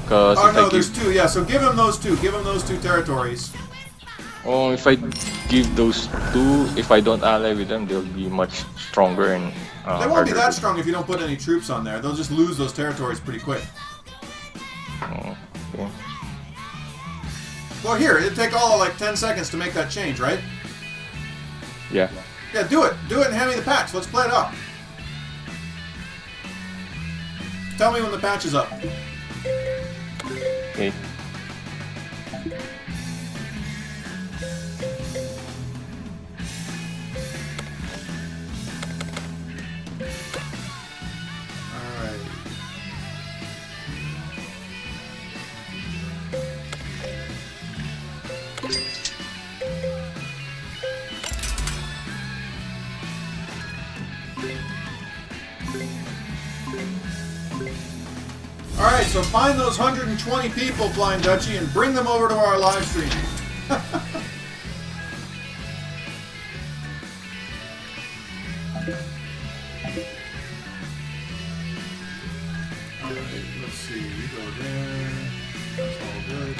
Cause Oh if no, I there's give, 2. Yeah, so give them those 2. Give them those 2 territories. oh, if I give those 2, if I don't ally with them, they'll be much stronger and They won't be harder that to- strong if you don't put any troops on there. They'll just lose those territories pretty quick. Oh, okay. Well, here, it'd take all of like 10 seconds to make that change, right? Yeah. Yeah, do it. Do it and hand me the patch. Let's play it up. Tell me when the patch is up. Okay. Alright. Alright, so find those 120 people, Flying Dutchie, and bring them over to our live stream. Alright, let's see. You go there. That's all good.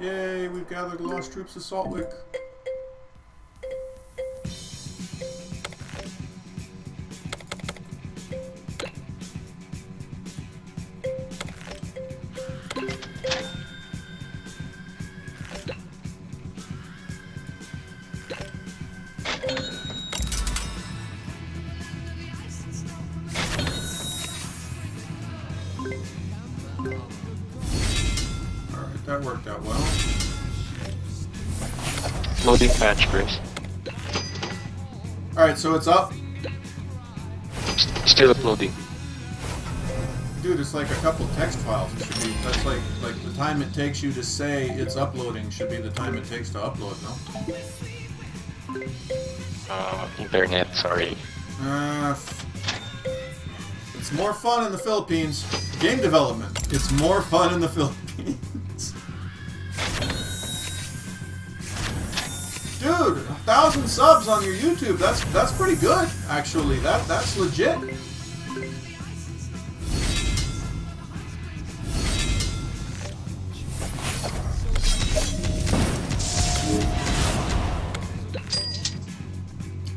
Yay, we've gathered the lost troops of Saltwick. Alright, that worked out well. Loading patch, Chris. Alright, so it's up. Still uploading. Dude, it's like a couple text files. It should be, that's like the time it takes you to say it's uploading should be the time it takes to upload, no? Internet, sorry. It's more fun in the Philippines. Game development. It's more fun in the Philippines. Dude, 1,000 subs on your YouTube. That's pretty good, actually. That's legit.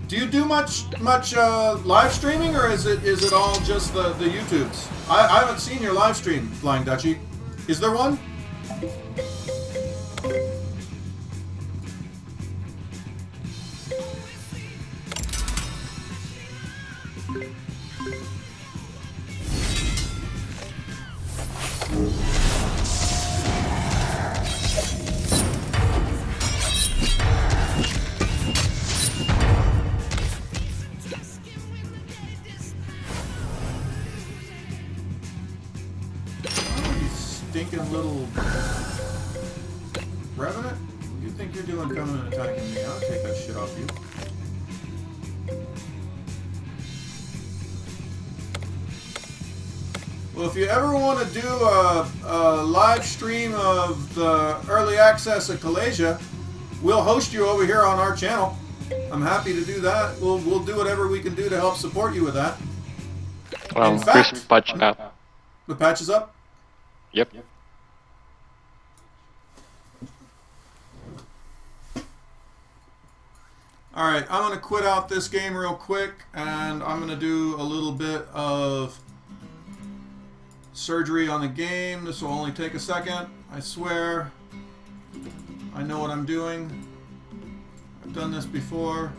Do you do much live streaming, or is it all just the YouTubes? I haven't seen your live stream, Flying Dutchie. Is there one? Stinking little Revenant? What do you think you're doing coming and attacking me? I'll take that shit off you. Well, if you ever want to do a live stream of the early access at Callasia, we'll host you over here on our channel. I'm happy to do that. We'll do whatever we can do to help support you with that. Well, In fact, Chris patch up. the patch is up. Yep. Alright, I'm going to quit out this game real quick, and I'm going to do a little bit of surgery on the game. This will only take a second, I swear. I know what I'm doing. I've done this before.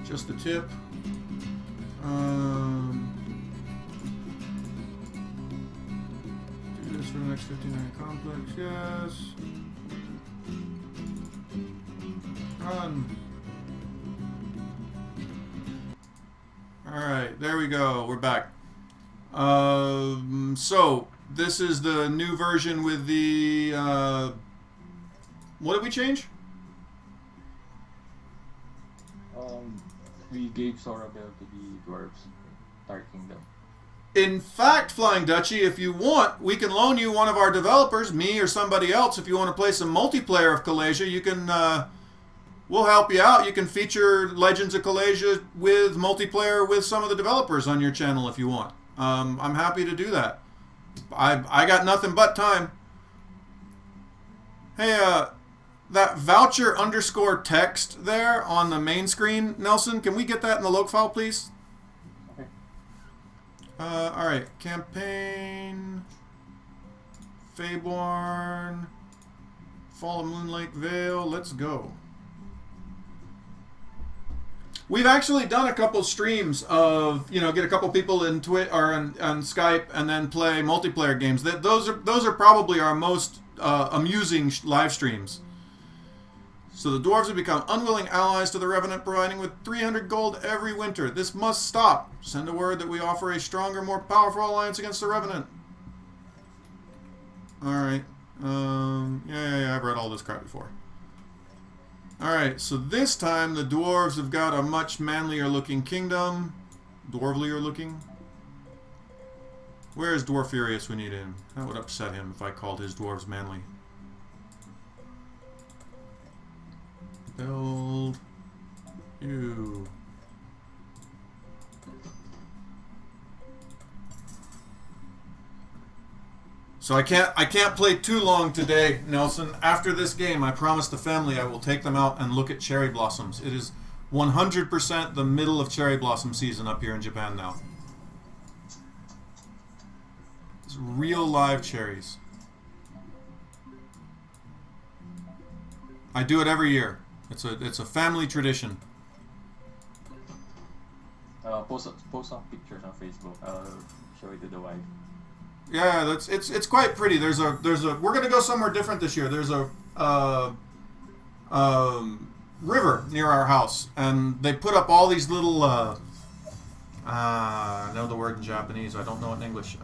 Just a tip. Do this for the next 15-minute complex, yes. Run. Alright, there we go. We're back. So, this is the new version with the... what did we change? We gave Sorabel to the Dwarfs, Dark Kingdom. In fact, Flying Dutchie, if you want, we can loan you one of our developers, me or somebody else. If you want to play some multiplayer of Callasia, you can... we'll help you out. You can feature Legends of Callasia with multiplayer with some of the developers on your channel if you want. I'm happy to do that. I got nothing but time. Hey, that voucher underscore text there on the main screen, Nelson, can we get that in the log file, please? Okay. Alright. Campaign. Faeborne. Fall of Moonlake Vale. Let's go. We've actually done a couple streams of, you know, get a couple people in Twitch or on Skype and then play multiplayer games. Those are probably our most amusing live streams. So the dwarves have become unwilling allies to the Revenant, providing with 300 gold every winter. This must stop. Send a word that we offer a stronger, more powerful alliance against the Revenant. Alright. Yeah, I've read all this crap before. Alright, so this time the dwarves have got a much manlier looking kingdom. Dwarvelier looking. Where is Dwarfurious? We need him. That would upset him if I called his dwarves manly. Build you. So I can't play too long today, Nelson. After this game, I promised the family I will take them out and look at cherry blossoms. It is 100% the middle of cherry blossom season up here in Japan now. It's real live cherries. I do it every year. It's a family tradition. Post some pictures on Facebook. I'll show it to the wife. Yeah, it's quite pretty. There's a we're gonna go somewhere different this year. There's a river near our house, and they put up all these little I know the word in Japanese. I don't know it in English.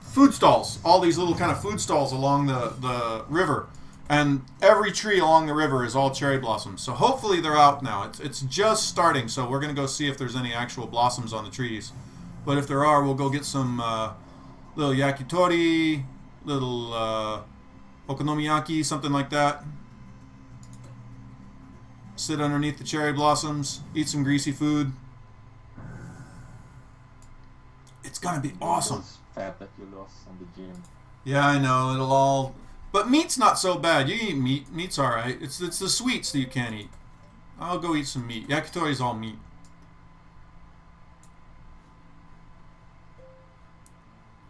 Food stalls. All these little kind of food stalls along the river, and every tree along the river is all cherry blossoms. So hopefully they're out now. It's just starting. So we're gonna go see if there's any actual blossoms on the trees. But if there are, we'll go get some little yakitori, little okonomiyaki, something like that. Sit underneath the cherry blossoms, eat some greasy food. It's gonna be awesome. Those fat that you lost on the gym. Yeah, I know, it'll all... But meat's not so bad. You can eat meat. Meat's alright. It's the sweets that you can't eat. I'll go eat some meat. Yakitori's all meat.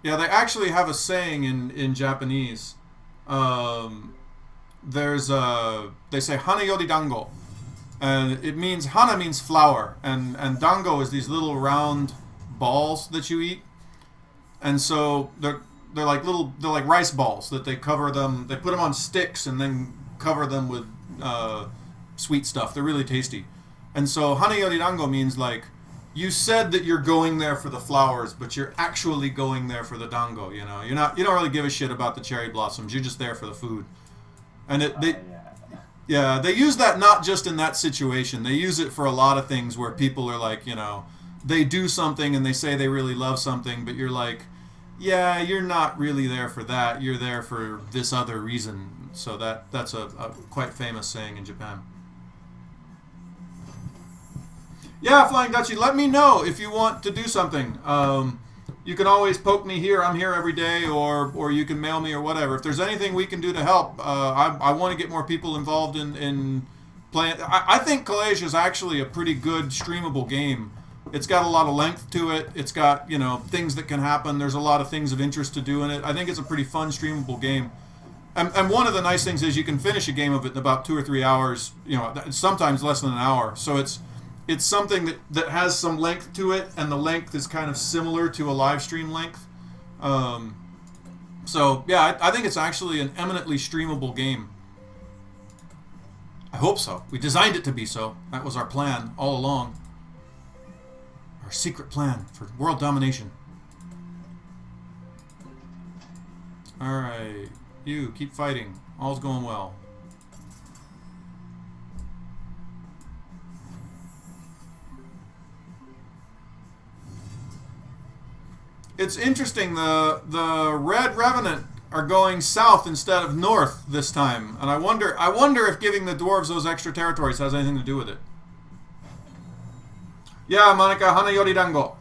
Yeah, they actually have a saying in Japanese. They say Hana yori dango. And it means, hana means flour, and dango is these little round balls that you eat. And so they're like rice balls that they put them on sticks and then cover them with sweet stuff. They're really tasty. And so hana yori dango means like, you said that you're going there for the flowers, but you're actually going there for the dango. You know, you don't really give a shit about the cherry blossoms. You're just there for the food. And they use that not just in that situation. They use it for a lot of things where people are like, you know, they do something and they say they really love something, but you're like, yeah, you're not really there for that. You're there for this other reason. So that's a quite famous saying in Japan. Yeah, Flying Dutchie, let me know if you want to do something. You can always poke me here. I'm here every day, or you can mail me or whatever. If there's anything we can do to help, I want to get more people involved in playing. I think Callasia is actually a pretty good streamable game. It's got a lot of length to it. It's got, you know, things that can happen. There's a lot of things of interest to do in it. I think it's a pretty fun streamable game. And one of the nice things is you can finish a game of it in about 2 or 3 hours, you know, sometimes less than an hour. So it's something that has some length to it, and the length is kind of similar to a live stream length. So, yeah, I think it's actually an eminently streamable game. I hope so. We designed it to be so. That was our plan all along. Our secret plan for world domination. Alright. You, keep fighting. All's going well. It's interesting, the Red Revenant are going south instead of north this time, and I wonder if giving the dwarves those extra territories has anything to do with it. Yeah, Monica, hana yori dango.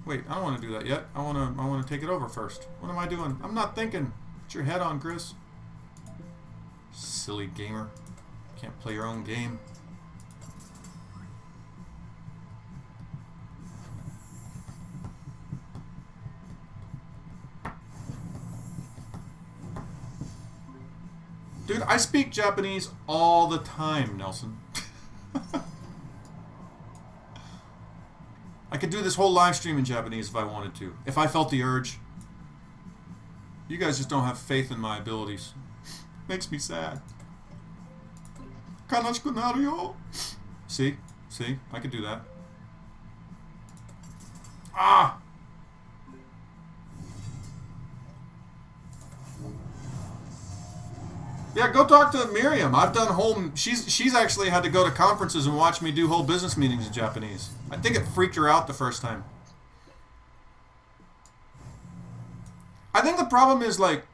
Wait, I don't want to do that yet. I want to take it over first. What am I doing? I'm not thinking. Put your head on, Chris. Silly gamer. Can't play your own game. Dude, I speak Japanese all the time, Nelson. I could do this whole live stream in Japanese if I wanted to. If I felt the urge. You guys just don't have faith in my abilities. Makes me sad. Kanashiku naru yo. See? See? I could do that. Ah! Yeah, go talk to Miriam. I've done whole... She's actually had to go to conferences and watch me do whole business meetings in Japanese. I think it freaked her out the first time. I think the problem is, like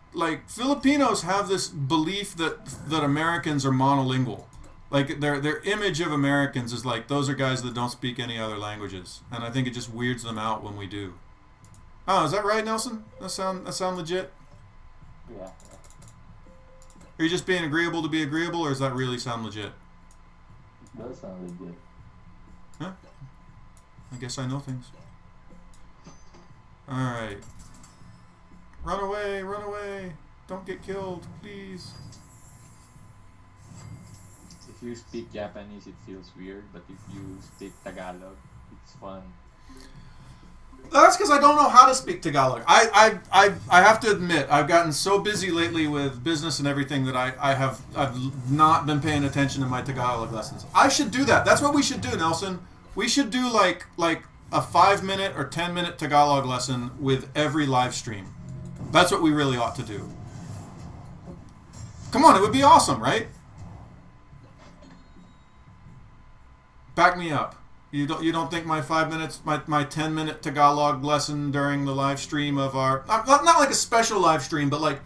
Filipinos have this belief that Americans are monolingual. Like, their image of Americans is like, those are guys that don't speak any other languages. And I think it just weirds them out when we do. Oh, is that right, Nelson? That sound legit? Yeah. Are you just being agreeable to be agreeable, or does that really sound legit? It does sound legit. Huh? I guess I know things. Alright. Run away, run away. Don't get killed, please. If you speak Japanese, it feels weird, but if you speak Tagalog, it's fun. That's because I don't know how to speak Tagalog. I have to admit, I've gotten so busy lately with business and everything that I've not been paying attention to my Tagalog lessons. I should do that. That's what we should do, Nelson. We should do like a 5-minute or 10-minute Tagalog lesson with every live stream. That's what we really ought to do. Come on, it would be awesome, right? Back me up. You don't think my 5 minutes, my 10-minute Tagalog lesson during the live stream of our, not like a special live stream, but like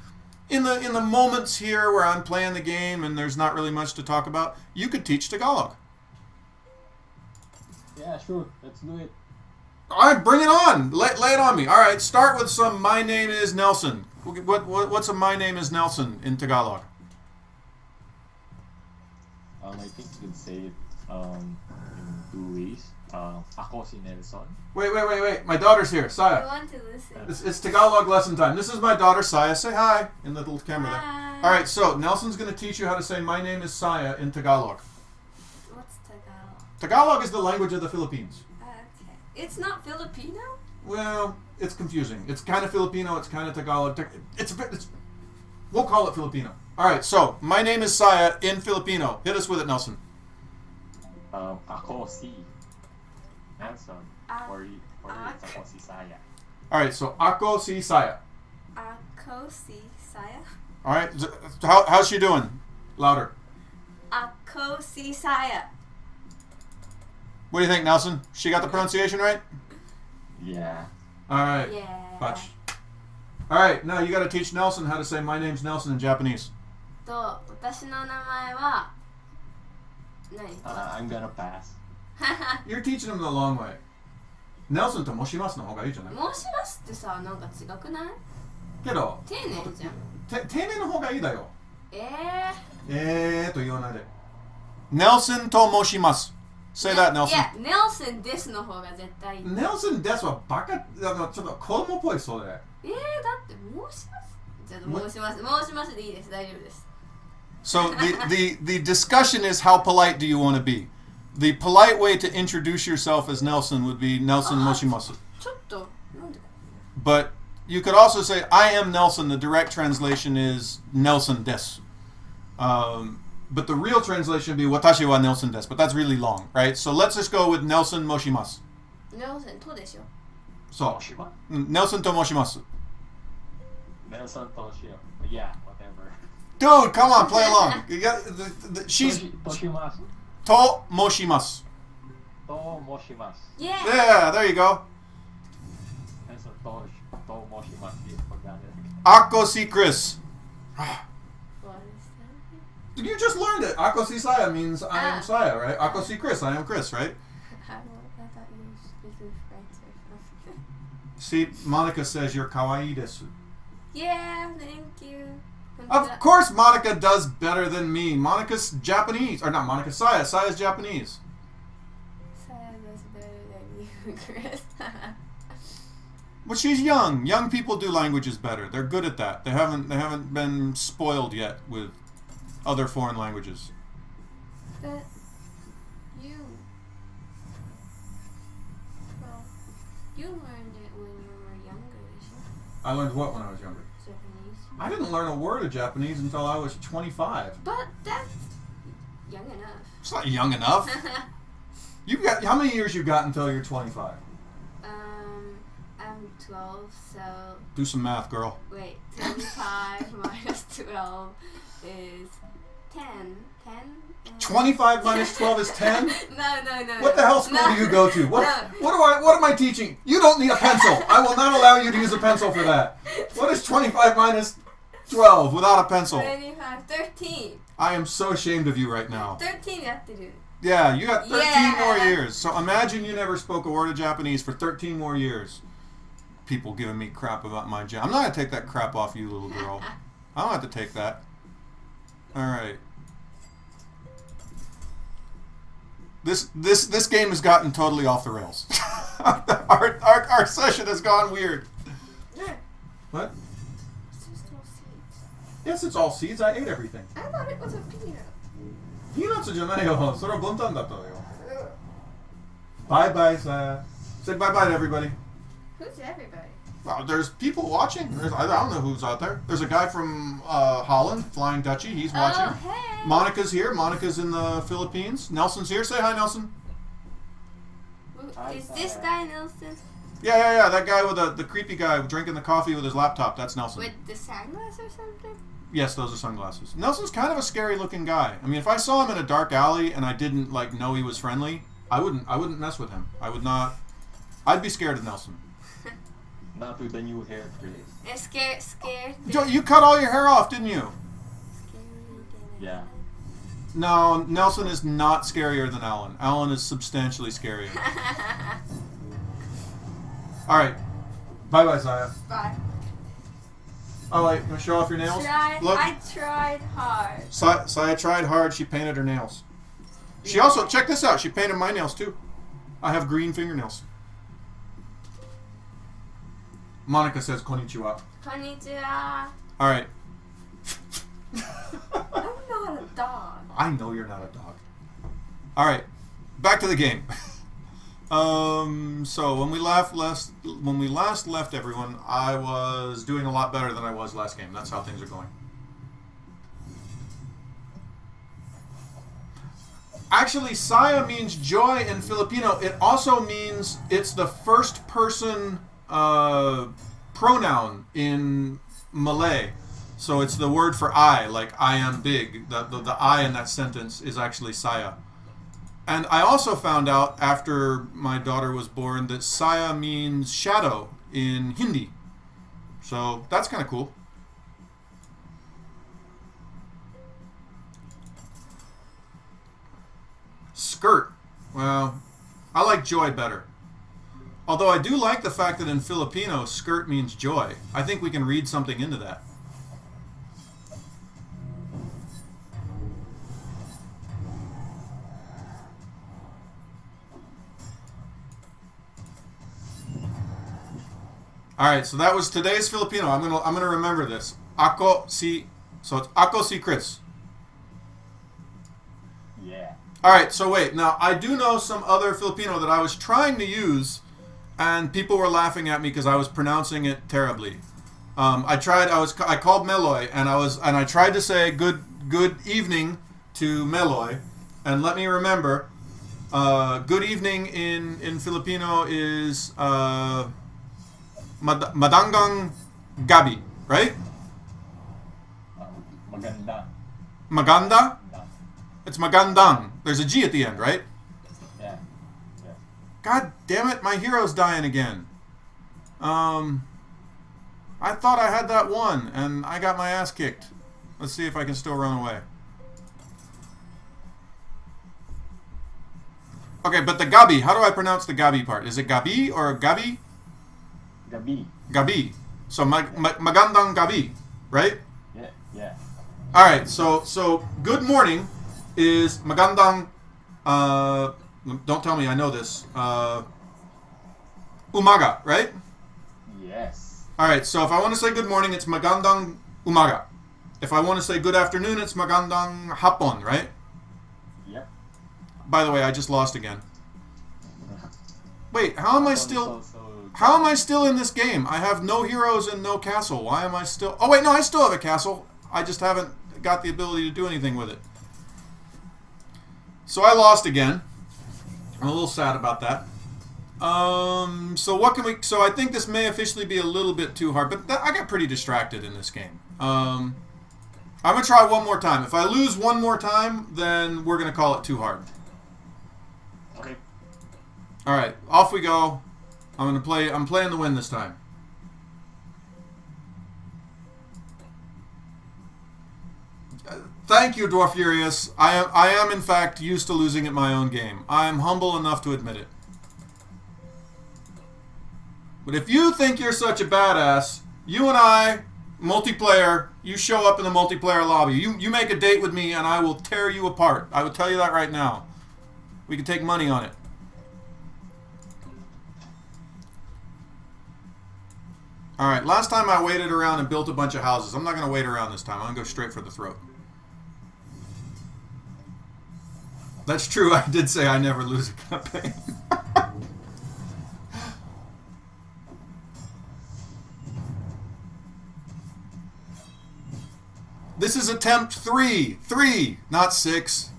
in the moments here where I'm playing the game and there's not really much to talk about, you could teach Tagalog. Yeah, sure. Let's do it. All right, bring it on. Lay it on me. All right, start with some "My name is Nelson." What's a "My name is Nelson" in Tagalog? I think you could say it in 2 ways. Ako si Nelson. Wait. My daughter's here. I Saya. want to listen. It's Tagalog lesson time. This is my daughter, Saya. Say hi in the little camera there. Hi. All right, so Nelson's going to teach you how to say my name is Saya in Tagalog. What's Tagalog? Tagalog is the language of the Philippines. Okay. It's not Filipino? Well, it's confusing. It's kind of Filipino. It's kind of Tagalog. We'll call it Filipino. All right, so my name is Saya in Filipino. Hit us with it, Nelson. Ako si Nelson. Or it's ako si Saya. All right, so ako si Saya. Ako si Saya? All right, how's she doing? Louder. Ako si Saya. What do you think, Nelson? She got the pronunciation right? Yeah. All right. Yeah. Watch. All right, now you got to teach Nelson how to say my name's Nelson in Japanese. 私の名前は何 I'm gonna pass. You're teaching him the long way. Nelson と申しますの方がいいじゃない申しますってさ、なんか違くないけど、丁寧じゃん。丁寧の方がいいだよ。と言わないで。Nelson と申します。Say that, Nelson. いや、Nelsonですの方が絶対いい。Nelson ですはバカ、ちょっと子供っぽいそれ。だって申します。ちょっと申します。申しますでいいです。大丈夫です。So the discussion is how polite do you want to be? The polite way to introduce yourself as Nelson would be Nelson Moshimasu. ちょっと、なんで But you could also say I am Nelson. The direct translation is Nelson des. But the real translation would be Watashi wa Nelson des. But that's really long, right? So let's just go with Nelson Moshimasu. Nelson とでしょ So Toshima? Nelson to Moshimasu. Nelson Toshio. Yeah, whatever. Dude, come on, play along. You got she's Toshimasu. to Moshimasu. To Moshimasu. Yeah. Yeah, there you go. Nelson To Moshimasu. Yeah, forgot it. Ako si Chris. What is that? You just learned it. Ako si Saya means I am Saya, right? Ako si Chris, I am Chris, right? I thought you were speaking French or something. See, Monica says you're kawaii desu. Yeah, thank you. Of course Monica does better than me. Monica's Japanese. Or not Monica, Saya. Saya's Japanese. Saya does better than you, Chris. But she's young. Young people do languages better. They're good at that. They haven't been spoiled yet with other foreign languages. But you, well, you learned it when you were younger, didn't you? I learned what when I was younger? Japanese. I didn't learn a word of Japanese until I was 25. But that's young enough. It's not young enough. You've got how many years you got until you're 25? I'm 12, so Do some math, girl. wait, 25 minus 12 is 10. 10? 25 minus 12 is 10? No. What the hell school No. do you go to? No. What am I teaching? You don't need a pencil. I will not allow you to use a pencil for that. What is 25 minus 12 without a pencil? 25, 13. I am so ashamed of you right now. 13 やってる。 Yeah, you got 13 Yeah. more years. So imagine you never spoke a word of Japanese for 13 more years. People giving me crap about my I'm not going to take that crap off you, little girl. I don't have to take that. All right. This game has gotten totally off the rails. our session has gone weird. Yeah. What? It's just all seeds. Yes, it's all seeds. I ate everything. I thought it was a peanut. Peanuts じゃないよ。それは分担だったよ。Bye bye, Saya. Say bye bye to everybody. Who's everybody? Well, there's people watching. I don't know who's out there. There's a guy from Holland, Flying Dutchie. He's watching. Oh, hey. Monica's here. Monica's in the Philippines. Nelson's here. Say hi, Nelson. Is this guy Nelson? Yeah. That guy with the creepy guy drinking the coffee with his laptop. That's Nelson. With the sunglasses or something? Yes, those are sunglasses. Nelson's kind of a scary looking guy. I mean, if I saw him in a dark alley and I didn't know he was friendly, I wouldn't mess with him. I would not. I'd be scared of Nelson. Not with the new hair, Chris. Scared. You cut all your hair off, didn't you? Yeah. No, Nelson is not scarier than Alan. Alan is substantially scarier. All right. Bye bye, Saya. Bye. Oh, wait. You want to show off your nails? Look. I tried hard. Saya tried hard. She painted her nails. She also, check this out. She painted my nails too. I have green fingernails. Monica says konnichiwa. Konnichiwa. All right. I'm not a dog. I know you're not a dog. All right, back to the game. So when we last left everyone, I was doing a lot better than I was last game. That's how things are going. Actually, saya means joy in Filipino. It also means it's the first person pronoun in Malay. So it's the word for I, like I am big. The I in that sentence is actually saya. And I also found out after my daughter was born that saya means shadow in Hindi. So that's kind of cool. Skirt. Well, I like joy better. Although I do like the fact that in Filipino, skirt means joy. I think we can read something into that. All right, so that was today's Filipino. I'm gonna remember this. Ako si, so it's ako si Chris. Yeah. All right, so wait. Now I do know some other Filipino that I was trying to use, and people were laughing at me because I was pronouncing it terribly. I called Meloy, and I tried to say good evening to Meloy, and let me remember. Good evening in Filipino is Madanggang gabi, right? Maganda. Maganda? It's magandang. There's a G at the end, right? Yeah. Yeah. God damn it, my hero's dying again. I thought I had that one, and I got my ass kicked. Let's see if I can still run away. Okay, but the gabi, how do I pronounce the gabi part? Is it gabi or gabi? Gabi. Gabi. So magandang gabi, right? Yeah. Yeah. All right, so good morning is magandang. Don't tell me I know this. Umaga, right? Yes. All right, so if I want to say good morning, it's magandang umaga. If I want to say good afternoon, it's magandang hapon, right? Yep. By the way, I just lost again. Wait, how am I still in this game? I have no heroes and no castle. Why am I still... Oh, wait, no, I still have a castle. I just haven't got the ability to do anything with it. So I lost again. I'm a little sad about that. So what can we... So I think this may officially be a little bit too hard, but I got pretty distracted in this game. I'm going to try one more time. If I lose one more time, then we're going to call it too hard. Okay. All right, off we go. I'm playing the win this time. Thank you, Dwarf Furious. I am in fact used to losing at my own game. I am humble enough to admit it. But if you think you're such a badass, you and I, multiplayer, you show up in the multiplayer lobby. You make a date with me and I will tear you apart. I will tell you that right now. We can take money on it. Alright, last time I waited around and built a bunch of houses. I'm not going to wait around this time. I'm going to go straight for the throat. That's true. I did say I never lose a campaign. This is attempt 3. 3, not 6.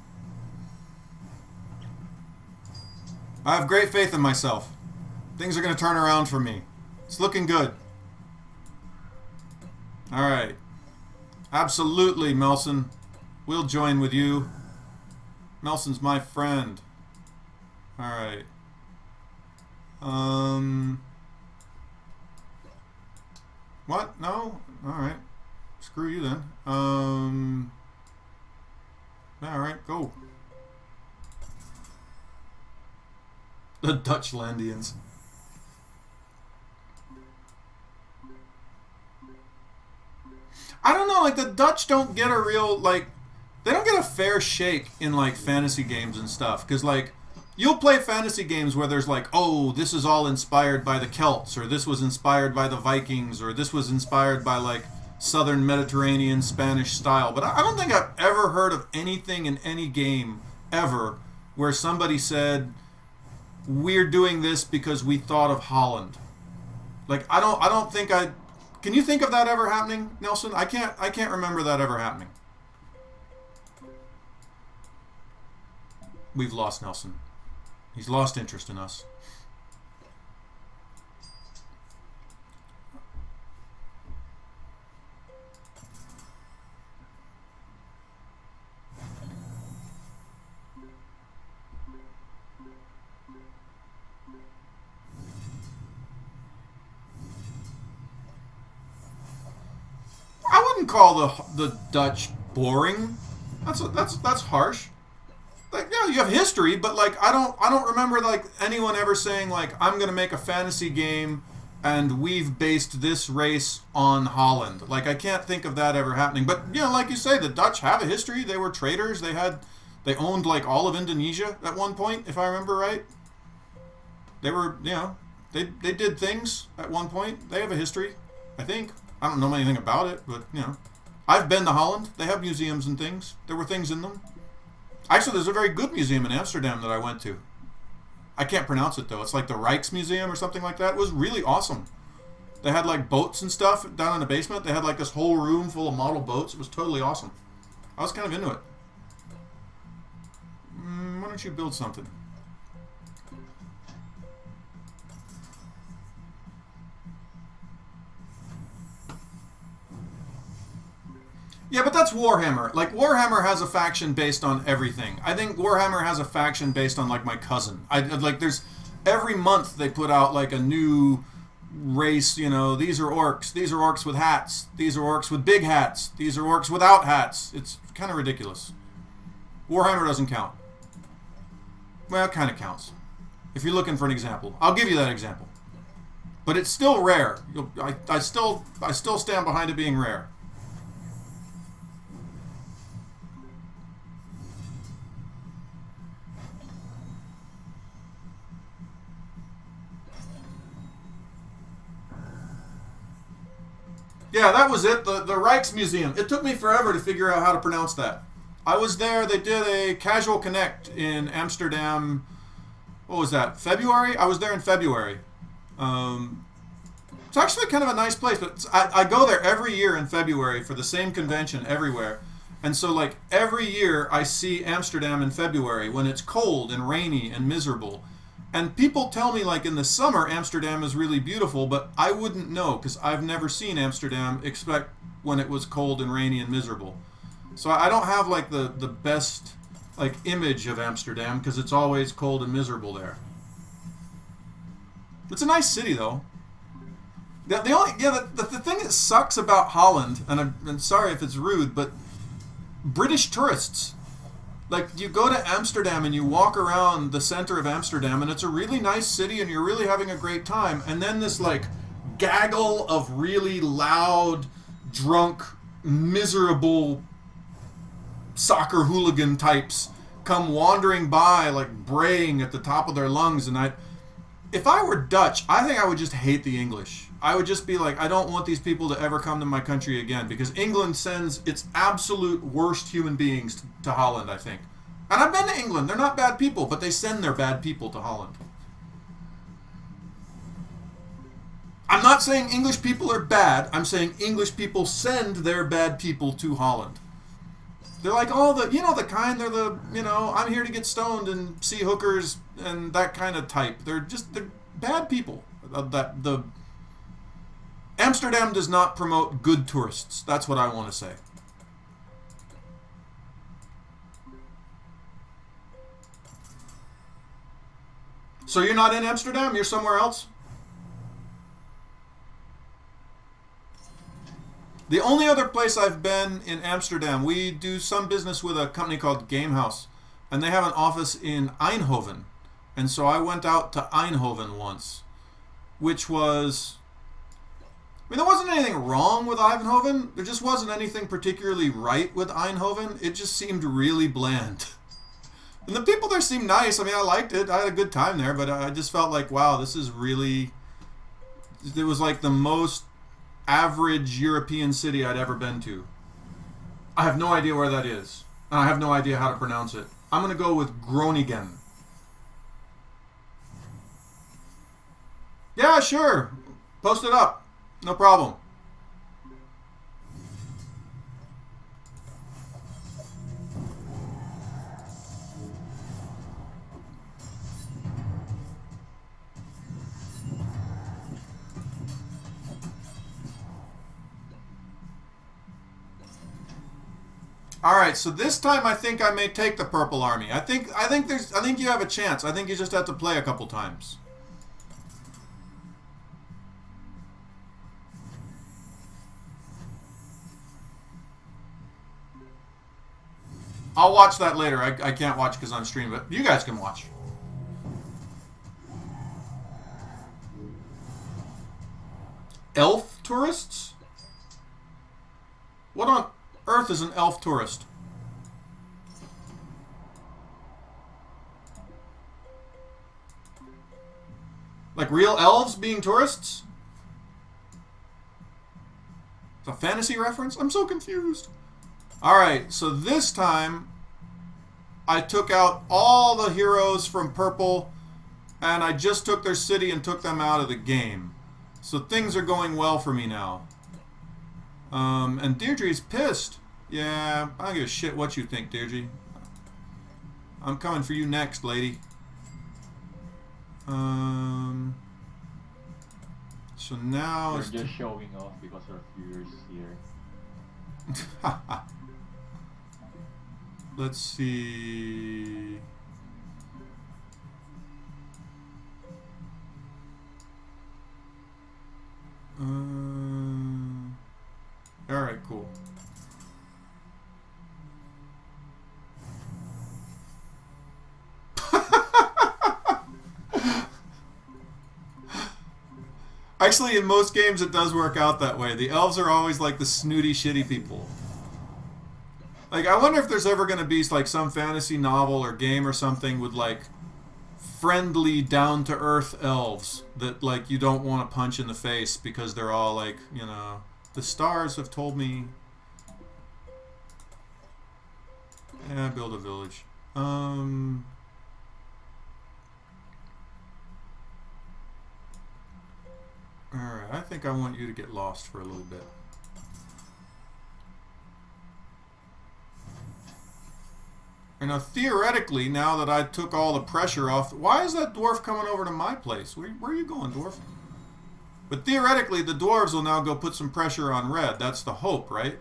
I have great faith in myself. Things are going to turn around for me. It's looking good. Alright. Absolutely, Melson. We'll join with you. Melson's my friend. Alright. What? No? Alright. Screw you then. Alright, go. The Dutchlandians. I don't know, like, the Dutch don't get a real, like, they don't get a fair shake in, like, fantasy games and stuff. Because, like, You'll play fantasy games where there's like, oh, this is all inspired by the Celts, or this was inspired by the Vikings, or this was inspired by like Southern Mediterranean Spanish style. But I don't think I've ever heard of anything in any game ever where somebody said, we're doing this because we thought of Holland. Like I don't think I. Can you think of that ever happening, Nelson? I can't remember that ever happening. We've lost Nelson. He's lost interest in us. I wouldn't call the Dutch boring. That's harsh. Like, yeah, you have history, but like I don't remember like anyone ever saying like I'm gonna make a fantasy game and we've based this race on Holland. Like I can't think of that ever happening. But you know, like you say, the Dutch have a history. They were traders. They owned like all of Indonesia at one point, if I remember right. They were, you know, they did things at one point. They have a history, I think. I don't know anything about it, but you know, I've been to Holland. They have museums and things. There were things in them. Actually, there's a very good museum in Amsterdam that I went to. I can't pronounce it, though. It's like the Rijksmuseum or something like that. It was really awesome. They had, like, boats and stuff down in the basement. They had, like, this whole room full of model boats. It was totally awesome. I was kind of into it. Why don't you build something? Yeah, but that's Warhammer. Like, Warhammer has a faction based on everything. I think Warhammer has a faction based on, like, my cousin. Like, there's... Every month they put out, like, a new race, you know. These are orcs. These are orcs with hats. These are orcs with big hats. These are orcs without hats. It's kind of ridiculous. Warhammer doesn't count. Well, it kind of counts. If you're looking for an example. I'll give you that example. But it's still rare. I still stand behind it being rare. Yeah, that was it. The Rijksmuseum. It took me forever to figure out how to pronounce that. I was there. They did a casual connect in Amsterdam. What was that? February? I was there in February. It's actually kind of a nice place, but I go there every year in February for the same convention everywhere. And so, like, every year I see Amsterdam in February when it's cold and rainy and miserable. And people tell me, like, in the summer, Amsterdam is really beautiful, but I wouldn't know because I've never seen Amsterdam except when it was cold and rainy and miserable. So I don't have, like, the best, like, image of Amsterdam because it's always cold and miserable there. It's a nice city, though. The thing that sucks about Holland, and I'm sorry if it's rude, but British tourists. Like, you go to Amsterdam and you walk around the center of Amsterdam and it's a really nice city and you're really having a great time. And then this, like, gaggle of really loud, drunk, miserable soccer hooligan types come wandering by, like, braying at the top of their lungs. And if I were Dutch, I think I would just hate the English. I would just be like, I don't want these people to ever come to my country again because England sends its absolute worst human beings to Holland, I think. And I've been to England. They're not bad people, but they send their bad people to Holland. I'm not saying English people are bad. I'm saying English people send their bad people to Holland. They're like, oh, the kind, they're the, I'm here to get stoned and see hookers and that kind of type. They're bad people. Amsterdam does not promote good tourists. That's what I want to say. So you're not in Amsterdam? You're somewhere else? The only other place I've been in Amsterdam, we do some business with a company called Gamehouse, and they have an office in Eindhoven. And so I went out to Eindhoven once, which was... there wasn't anything wrong with Eindhoven. There just wasn't anything particularly right with Eindhoven. It just seemed really bland. And the people there seemed nice. I mean, I liked it. I had a good time there, but I just felt like, wow, this is really... It was like the most average European city I'd ever been to. I have no idea where that is. And I have no idea how to pronounce it. I'm going to go with Groningen. Yeah, sure. Post it up. No problem. All right, so this time I think I may take the purple army. I think you have a chance. I think you just have to play a couple times. I'll watch that later. I can't watch because I'm streaming, but you guys can watch. Elf tourists? What on earth is an elf tourist? Like real elves being tourists? It's a fantasy reference? I'm so confused. Alright, so this time I took out all the heroes from purple and I just took their city and took them out of the game. So things are going well for me now. And Deirdre's pissed. Yeah, I don't give a shit what you think, Deirdre. I'm coming for you next, lady. So now You're just showing off because our viewers here. Let's see. All right, cool. Actually, in most games, it does work out that way. The elves are always like the snooty, shitty people. Like, I wonder if there's ever going to be like some fantasy novel or game or something with like friendly, down-to-earth elves that like you don't want to punch in the face because they're all like, you know, the stars have told me. Yeah, build a village. Alright, I think I want you to get lost for a little bit. And now, theoretically, now that I took all the pressure off... Why is that dwarf coming over to my place? Where are you going, dwarf? But theoretically, the dwarves will now go put some pressure on red. That's the hope, right?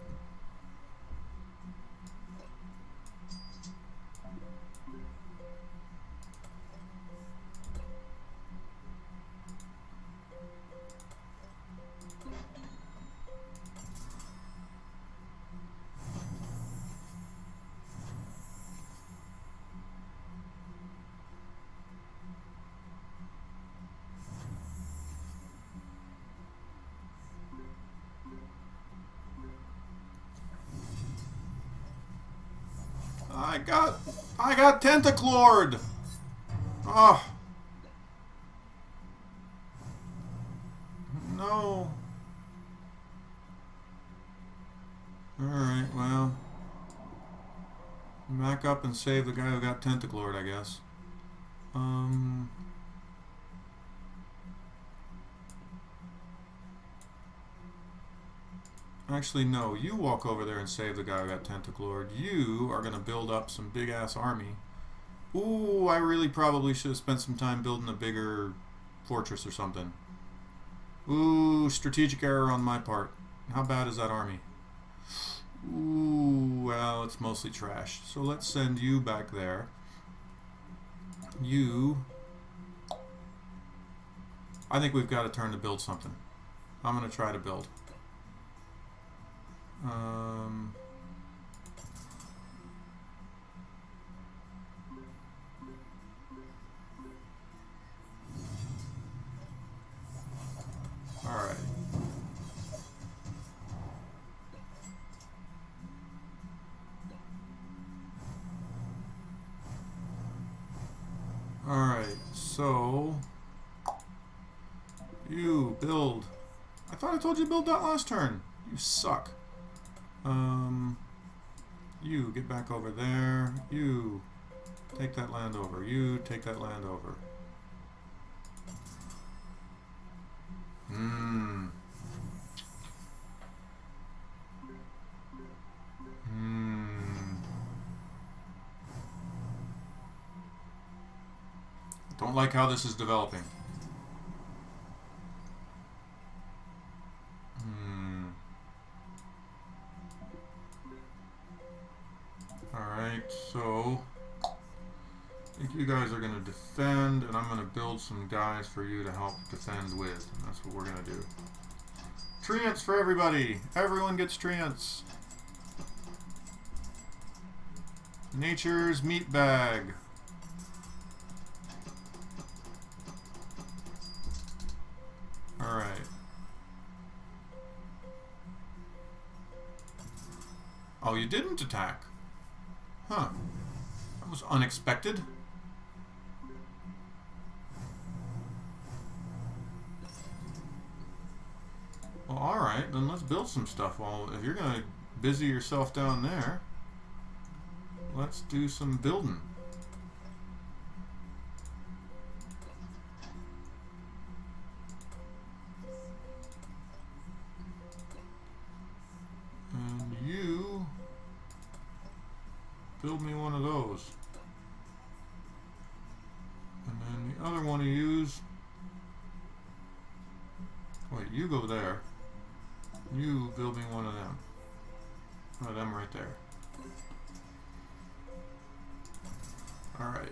I got tentaclored. Oh. No. Alright, well. Back up and save the guy who got tentaclored, I guess. Actually, no. You walk over there and save the guy who got tentaclored. You are going to build up some big-ass army. Ooh, I really probably should have spent some time building a bigger fortress or something. Ooh, strategic error on my part. How bad is that army? Ooh, well, it's mostly trash. So let's send you back there. You... I think we've got a turn to build something. I'm going to try to build. All right. so you build. I thought I told you to build that last turn. You suck. You get back over there. You take that land over. You take that land over. Don't like how this is developing. Alright, so I think you guys are going to defend, and I'm going to build some guys for you to help defend with. That's what we're going to do. Treants for everybody. Everyone gets treants. Nature's meat bag. Alright. Oh, you didn't attack. Huh. That was unexpected. Well, alright, then let's build some stuff. Well, if you're going to busy yourself down there, let's do some building. And you build me one of those. And then the other one to use. Wait, you go there. You build me one of them. One of them right there. Alright.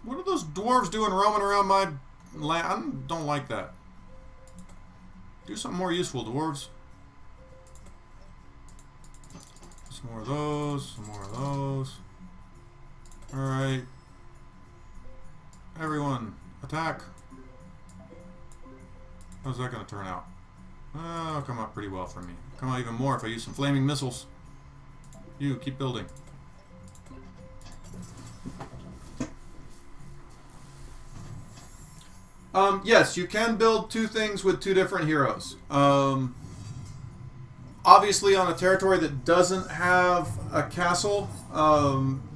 What are those dwarves doing roaming around my land? I don't like that. Do something more useful, dwarves. Some more of those, some more of those. Alright. Everyone, attack. How's that going to turn out? Oh, it'll come out pretty well for me. Come out even more if I use some flaming missiles. You, keep building. Yes, you can build two things with two different heroes. Obviously, on a territory that doesn't have a castle,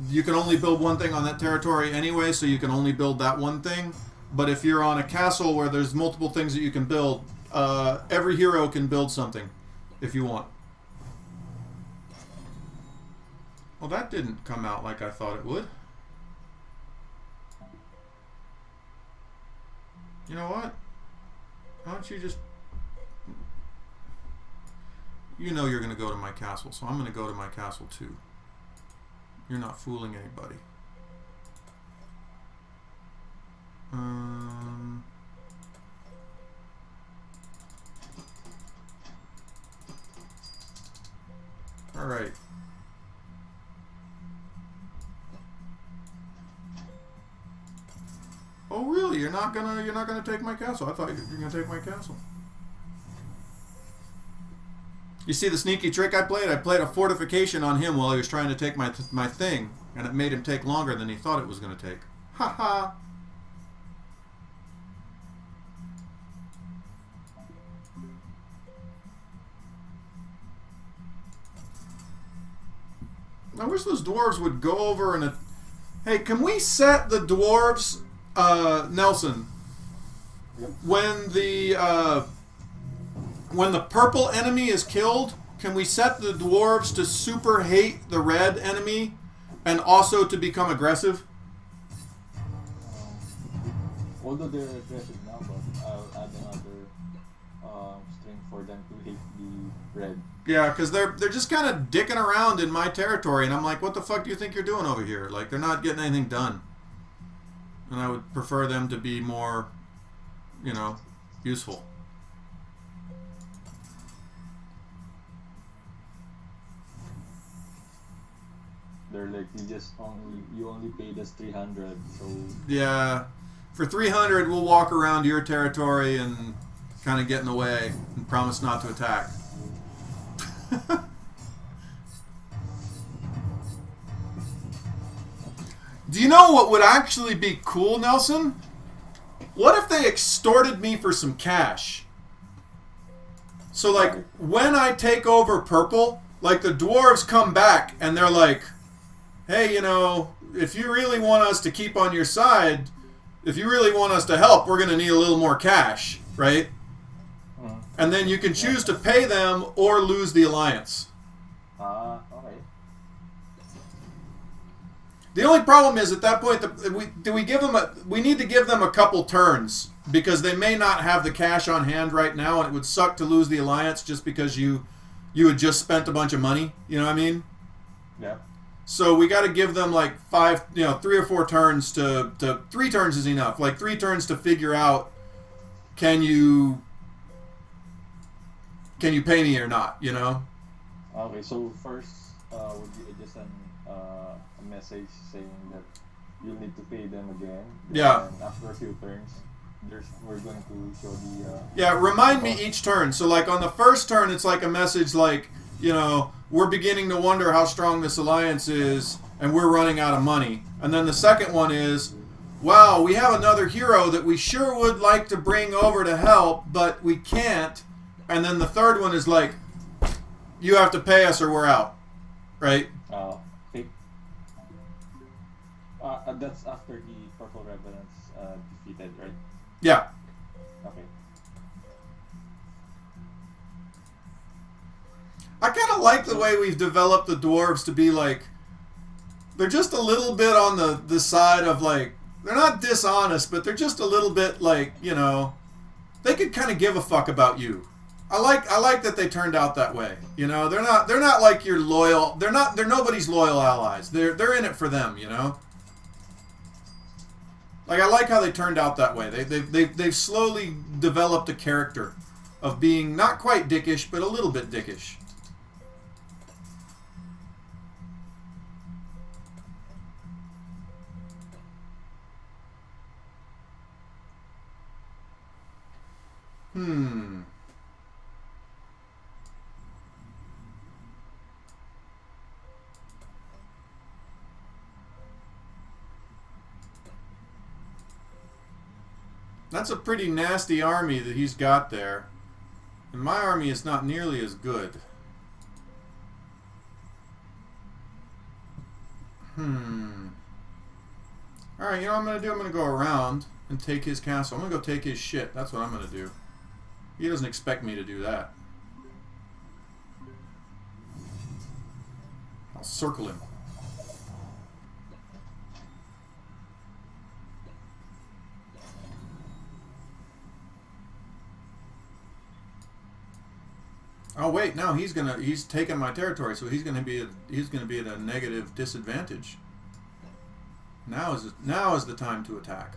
you can only build one thing on that territory anyway, so you can only build that one thing. But if you're on a castle where there's multiple things that you can build, every hero can build something if you want. Well, that didn't come out like I thought it would. You know what? Why don't you just... You know you're going to go to my castle, so I'm going to go to my castle too. You're not fooling anybody. Alright. Oh really? You're not gonna take my castle? I thought you were gonna take my castle. You see the sneaky trick I played? I played a fortification on him while he was trying to take my thing, and it made him take longer than he thought it was gonna take. Ha ha! I wish those dwarves would go over and... Hey, can we set the dwarves... Nelson, when the purple enemy is killed, can we set the dwarves to super hate the red enemy and also to become aggressive? Although they're aggressive now, but I'll add another string for them to hate the red. Yeah, because they're just kind of dicking around in my territory, and I'm like, what the fuck do you think you're doing over here? Like, they're not getting anything done. And I would prefer them to be more, you know, useful. They're like you only paid us 300, so Yeah. For 300, we'll walk around your territory and kind of get in the way and promise not to attack. Do you know what would actually be cool, Nelson? What if they extorted me for some cash? So, like, when I take over purple, like, the dwarves come back and they're like, hey, you know, if you really want us to keep on your side, if you really want us to help, we're going to need a little more cash, right? And then you can choose to pay them or lose the alliance. Okay. The only problem is at that point, we need to give them a couple turns because they may not have the cash on hand right now, and it would suck to lose the alliance just because you had just spent a bunch of money. You know what I mean? Yeah. So we got to give them like 3 or 4 turns to 3 turns is enough. Like 3 turns to figure out can you pay me or not? You know? Okay. So first, would you just send a message saying that you'll need to pay them again? Yeah. And after a few turns, we're going to show the. Yeah. Remind me each turn. So like on the first turn, it's like a message like, you know, we're beginning to wonder how strong this alliance is, and we're running out of money. And then the second one is, wow, we have another hero that we sure would like to bring over to help, but we can't. And then the third one is like, you have to pay us or we're out, right? Okay. That's after the Purple Revenants defeated, right? Yeah. Okay. I kind of like the way we've developed the dwarves to be like, they're just a little bit on the side of like, they're not dishonest, but they're just a little bit like, you know, they could kind of give a fuck about you. I like that they turned out that way. You know, they're not like your loyal. They're nobody's loyal allies. They're in it for them. You know. Like I like how they turned out that way. They've slowly developed a character of being not quite dickish, but a little bit dickish. That's a pretty nasty army that he's got there. And my army is not nearly as good. Alright, you know what I'm going to do? I'm going to go around and take his castle. I'm going to go take his shit. That's what I'm going to do. He doesn't expect me to do that. I'll circle him. Oh wait, no, he's taken my territory, so he's gonna be at a negative disadvantage. Now is the time to attack.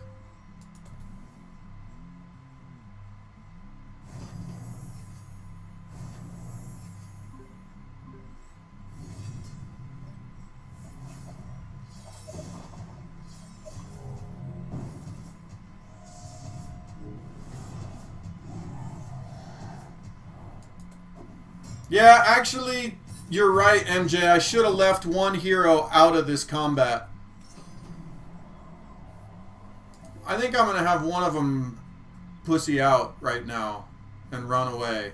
Yeah, actually, you're right, MJ. I should have left one hero out of this combat. I think I'm going to have one of them pussy out right now and run away.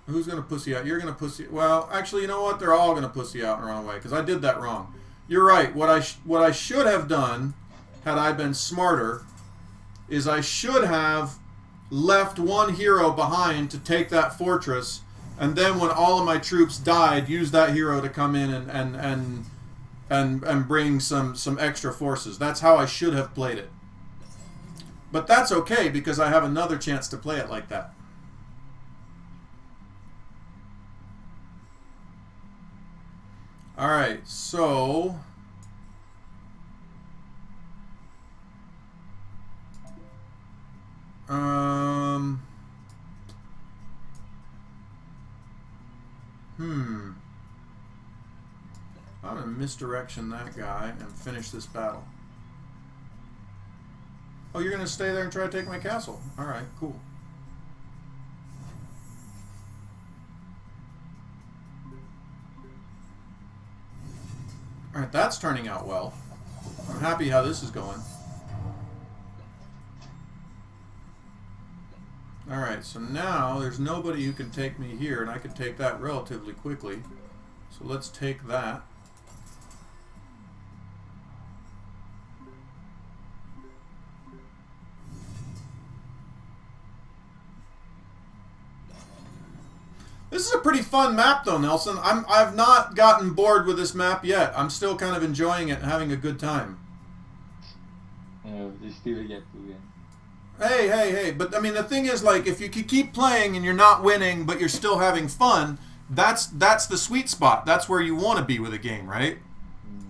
Who's going to pussy out? You're going to pussy... Well, actually, you know what? They're all going to pussy out and run away because I did that wrong. You're right. What I should have done, had I been smarter, is I should have left one hero behind to take that fortress, and then when all of my troops died, use that hero to come in and bring some extra forces. That's how I should have played it. But that's okay because I have another chance to play it like that. All right, so to misdirection that guy and finish this battle. Oh, you're going to stay there and try to take my castle. Alright, cool. Alright, that's turning out well. I'm happy how this is going. Alright, so now there's nobody who can take me here, and I can take that relatively quickly. So let's take that. This is a pretty fun map though, Nelson. I've not gotten bored with this map yet. I'm still kind of enjoying it and having a good time. They still yet to win. Hey. But, I mean, the thing is, like, if you could keep playing and you're not winning, but you're still having fun, that's the sweet spot. That's where you want to be with a game, right?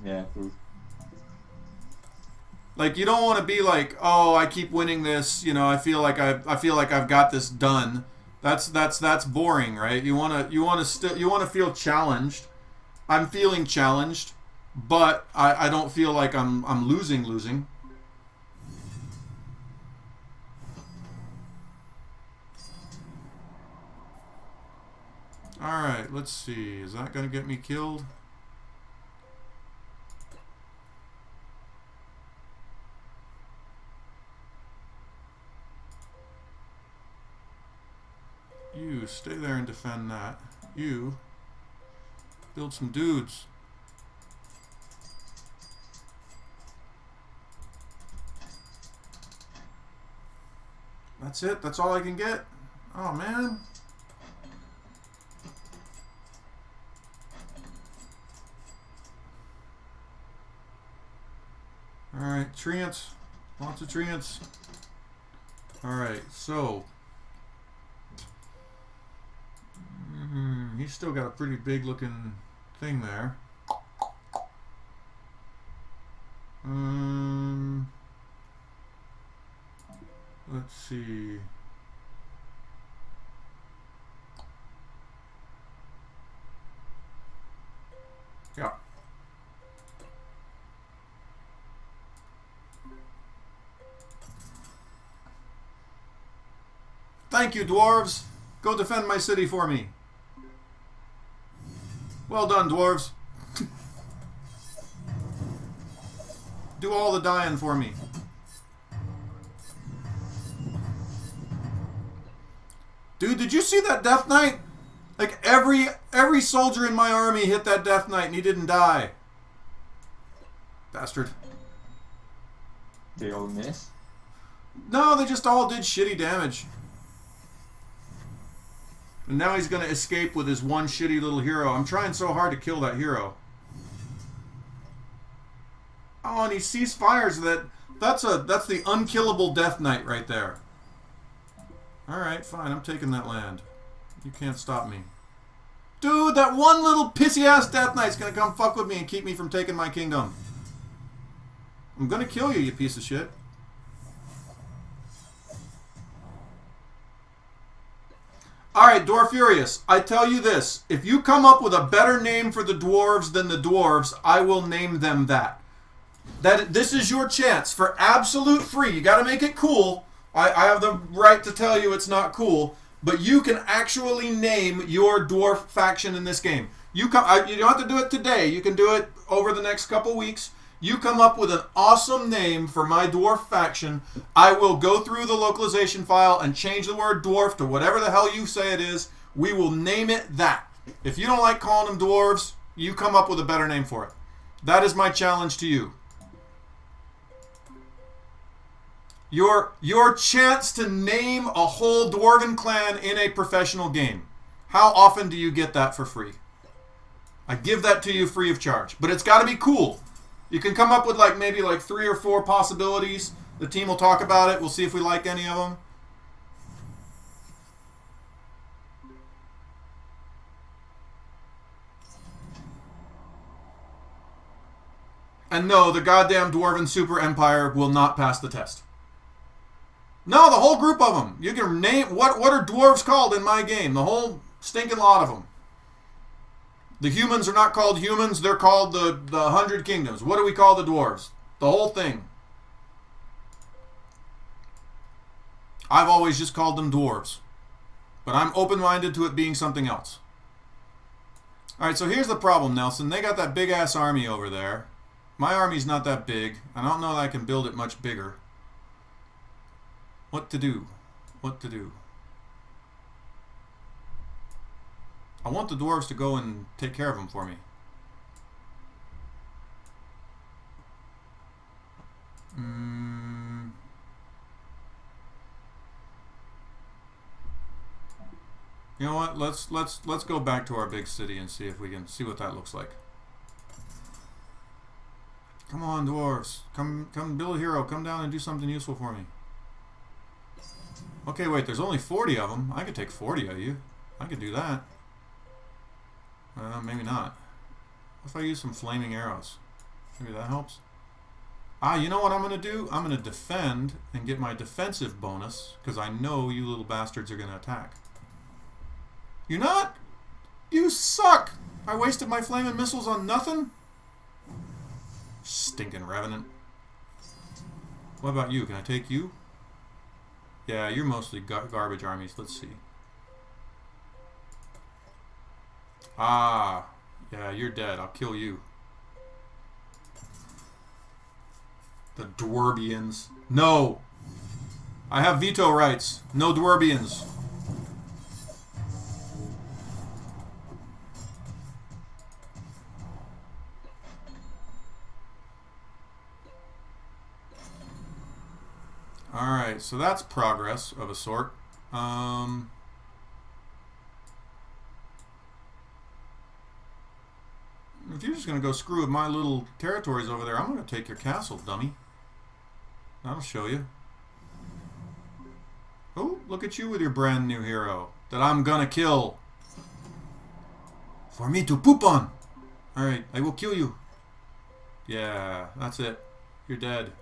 Yeah, true. Like, you don't want to be like, oh, I keep winning this, you know, I feel like I've got this done. That's boring, right? You want to feel challenged. I'm feeling challenged, but I don't feel like I'm losing. All right, let's see. Is that going to get me killed? You stay there and defend that. You build some dudes. That's it? That's all I can get? Oh, man. Alright, treants. Lots of treants. Alright, so... he's still got a pretty big looking thing there. Let's see. Yeah. Thank you, dwarves. Go defend my city for me. Well done, dwarves. Do all the dying for me. Dude, did you see that Death Knight? Like, every soldier in my army hit that Death Knight and he didn't die. Bastard. They all miss? No, they just all did shitty damage. And now he's going to escape with his one shitty little hero. I'm trying so hard to kill that hero. Oh, and he ceased fires. That's the unkillable Death Knight right there. Alright, fine. I'm taking that land. You can't stop me. Dude, that one little pissy-ass Death Knight's going to come fuck with me and keep me from taking my kingdom. I'm going to kill you, you piece of shit. Alright, Dwarf Furious, I tell you this. If you come up with a better name for the dwarves than the dwarves, I will name them that. This is your chance for absolute free. You got to make it cool. I have the right to tell you it's not cool, but you can actually name your dwarf faction in this game. You don't have to do it today. You can do it over the next couple weeks. You come up with an awesome name for my dwarf faction. I will go through the localization file and change the word dwarf to whatever the hell you say it is. We will name it that. If you don't like calling them dwarves, you come up with a better name for it. That is my challenge to you. Your chance to name a whole dwarven clan in a professional game. How often do you get that for free? I give that to you free of charge. But it's got to be cool. You can come up with maybe 3 or 4 possibilities. The team will talk about it. We'll see if we like any of them. And no, the goddamn Dwarven Super Empire will not pass the test. No, the whole group of them. You can name... What are dwarves called in my game? The whole stinking lot of them. The humans are not called humans. They're called the 100 Kingdoms. What do we call the dwarves? The whole thing. I've always just called them dwarves. But I'm open-minded to it being something else. Alright, so here's the problem, Nelson. They got that big-ass army over there. My army's not that big. I don't know that I can build it much bigger. What to do? What to do? I want the dwarves to go and take care of them for me. You know what? Let's go back to our big city and see if we can see what that looks like. Come on, dwarves. Come build a hero. Come down and do something useful for me. Okay, wait. There's only 40 of them. I could take 40 of you. I could do that. Maybe not. What if I use some flaming arrows? Maybe that helps. Ah, you know what I'm going to do? I'm going to defend and get my defensive bonus because I know you little bastards are going to attack. You're not? You suck! I wasted my flaming missiles on nothing? Stinking revenant. What about you? Can I take you? Yeah, you're mostly garbage armies. Let's see. Ah, yeah, you're dead. I'll kill you. The Dwarbians. No! I have veto rights. No Dwarbians. Alright, so that's progress of a sort. If you're just going to go screw with my little territories over there, I'm going to take your castle, dummy. That'll show you. Oh, look at you with your brand new hero that I'm going to kill. For me to poop on. Alright, I will kill you. Yeah, that's it. You're dead.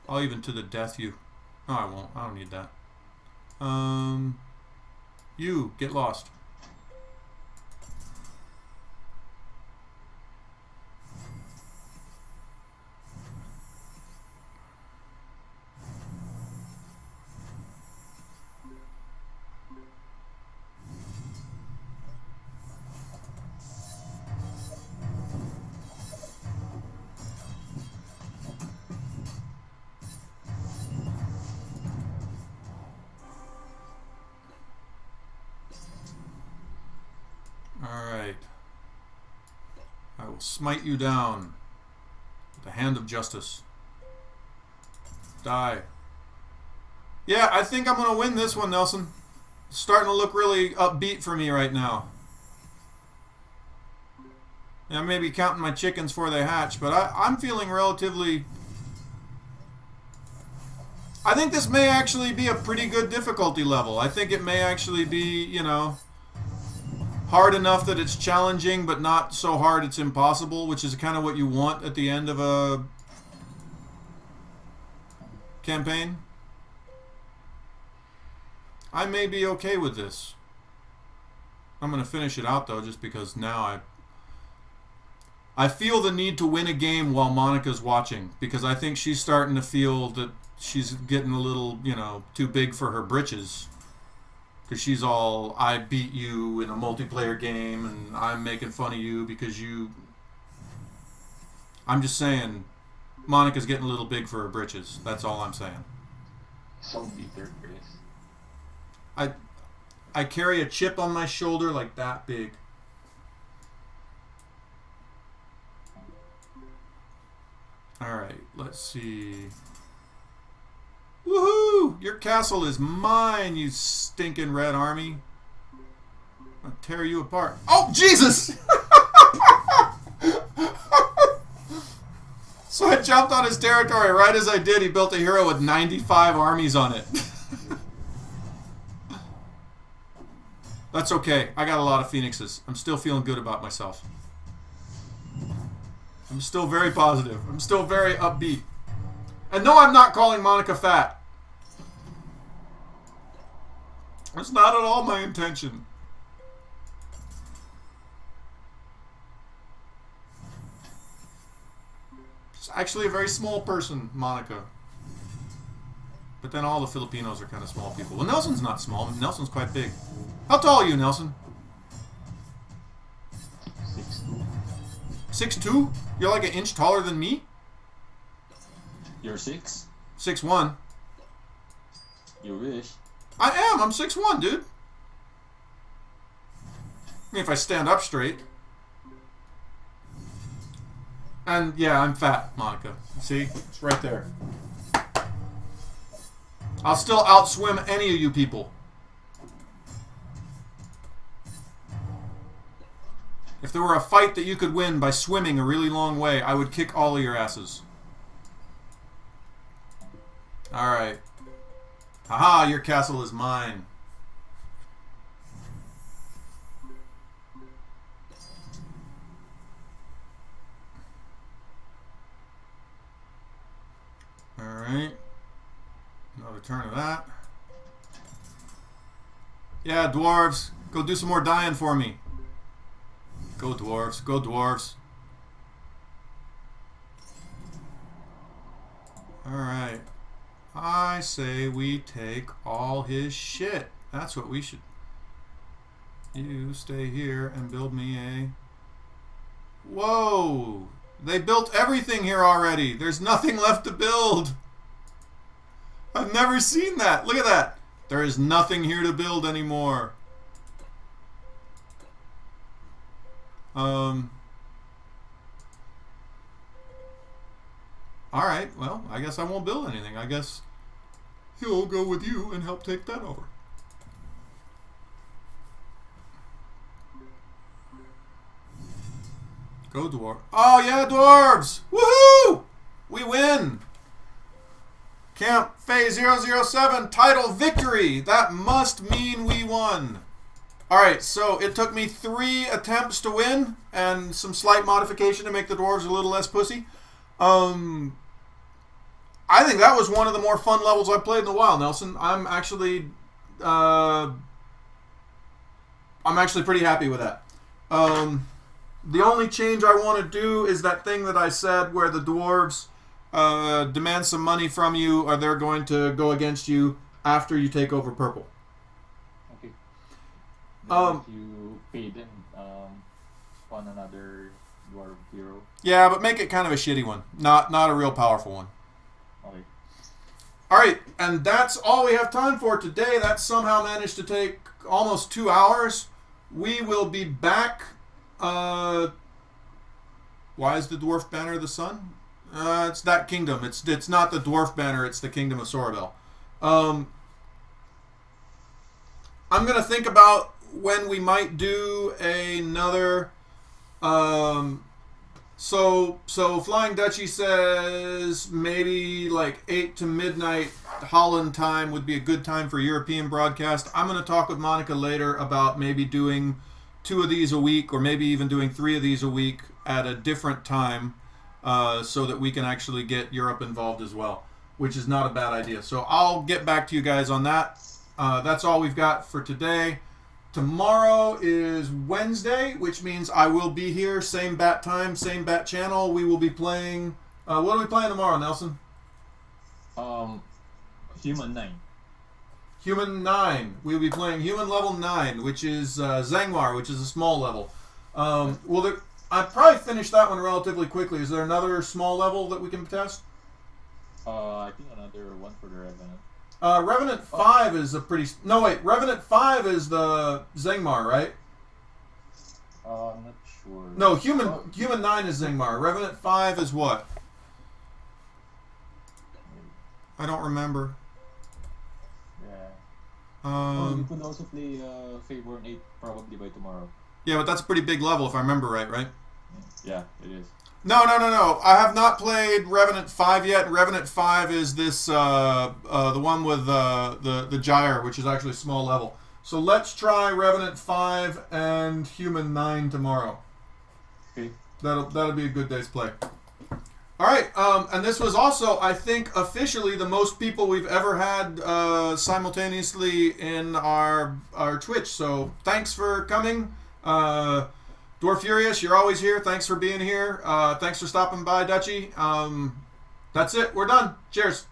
I'll even to the death you. No, I won't. I don't need that. You, get lost. Alright. I will smite you down with the hand of justice. Die. Yeah, I think I'm going to win this one, Nelson. It's starting to look really upbeat for me right now. Yeah, maybe counting my chickens before they hatch, but I'm feeling relatively... I think this may actually be a pretty good difficulty level. I think it may actually be, you know... hard enough that it's challenging, but not so hard it's impossible, which is kind of what you want at the end of a campaign. I may be okay with this. I'm going to finish it out, though, just because now I feel the need to win a game while Monica's watching, because I think she's starting to feel that she's getting a little, you know, too big for her britches. Because she's all, I beat you in a multiplayer game, and I'm making fun of you because you... I'm just saying, Monica's getting a little big for her britches. That's all I'm saying. So bitter, Chris. I carry a chip on my shoulder like that big. Alright, let's see... Woohoo! Your castle is mine, you stinking red army. I'll tear you apart. Oh, Jesus! So I jumped on his territory. Right as I did, he built a hero with 95 armies on it. That's okay. I got a lot of phoenixes. I'm still feeling good about myself. I'm still very positive. I'm still very upbeat. And no, I'm not calling Monica fat. It's not at all my intention. actually a very small person, Monica. But then all the Filipinos are kind of small people. Well, Nelson's not small. Nelson's quite big. How tall are you, Nelson? 6'2". 6'2"? You're like an inch taller than me? You're 6? 6'1". You wish. I am. I'm 6'1", dude. I mean, if I stand up straight. And yeah, I'm fat, Monica. See? It's right there. I'll still outswim any of you people. If there were a fight that you could win by swimming a really long way, I would kick all of your asses. Alright. Haha, your castle is mine. Alright. Another turn of that. Yeah, dwarves. Go do some more dying for me. Go dwarves. Go dwarves. Alright. I say we take all his shit. That's what we should. You stay here and build me a... Whoa! They built everything here already. There's nothing left to build. I've never seen that. Look at that. There is nothing here to build anymore. Alright, well, I guess I won't build anything. I guess he'll go with you and help take that over. Go, dwarf. Oh, yeah, dwarves! Woohoo! We win! Camp Phase 007, title victory! That must mean we won. Alright, so it took me 3 attempts to win, and some slight modification to make the dwarves a little less pussy. I think that was one of the more fun levels I've played in a while, Nelson. I'm actually pretty happy with that. The only change I want to do is that thing that I said where the dwarves demand some money from you, or they're going to go against you after you take over purple. Okay. Then if you pay them on another dwarf hero. Yeah, but make it kind of a shitty one, not a real powerful one. Okay. All right, and that's all we have time for today. That somehow managed to take almost 2 hours. We will be back. Why is the dwarf banner the sun? It's that kingdom. It's not the dwarf banner. It's the kingdom of Sorabel. I'm gonna think about when we might do another. So Flying Dutchie says maybe like 8 to midnight Holland time would be a good time for European broadcast. I'm gonna talk with Monica later about maybe doing 2 of these a week, or maybe even doing 3 of these a week at a different time, so that we can actually get Europe involved as well, which is not a bad idea. So I'll get back to you guys on that. That's all we've got for today. Tomorrow is Wednesday, which means I will be here, same bat time, same bat channel. We will be playing... what are we playing tomorrow, Nelson? Human 9. Human 9. We'll be playing Human Level 9, which is Zangmar, which is a small level. I probably finished that one relatively quickly. Is there another small level that we can test? I think another one for the Revenant. Revenant 5 is a pretty... No, wait. Revenant 5 is the Zangmar, right? I'm not sure. No, Human 9 is Zangmar. Revenant 5 is what? I don't remember. Yeah. You could also play Faeborne 8 probably by tomorrow. Yeah, but that's a pretty big level if I remember right? Yeah, it is. No. I have not played Revenant 5 yet. Revenant 5 is this, the one with the Gyre, which is actually a small level. So let's try Revenant 5 and Human 9 tomorrow. Okay. That'll be a good day's play. Alright, and this was also, I think, officially the most people we've ever had simultaneously in our Twitch. So thanks for coming. Dwarf Furious, you're always here. Thanks for being here. Thanks for stopping by, Dutchie. That's it. We're done. Cheers.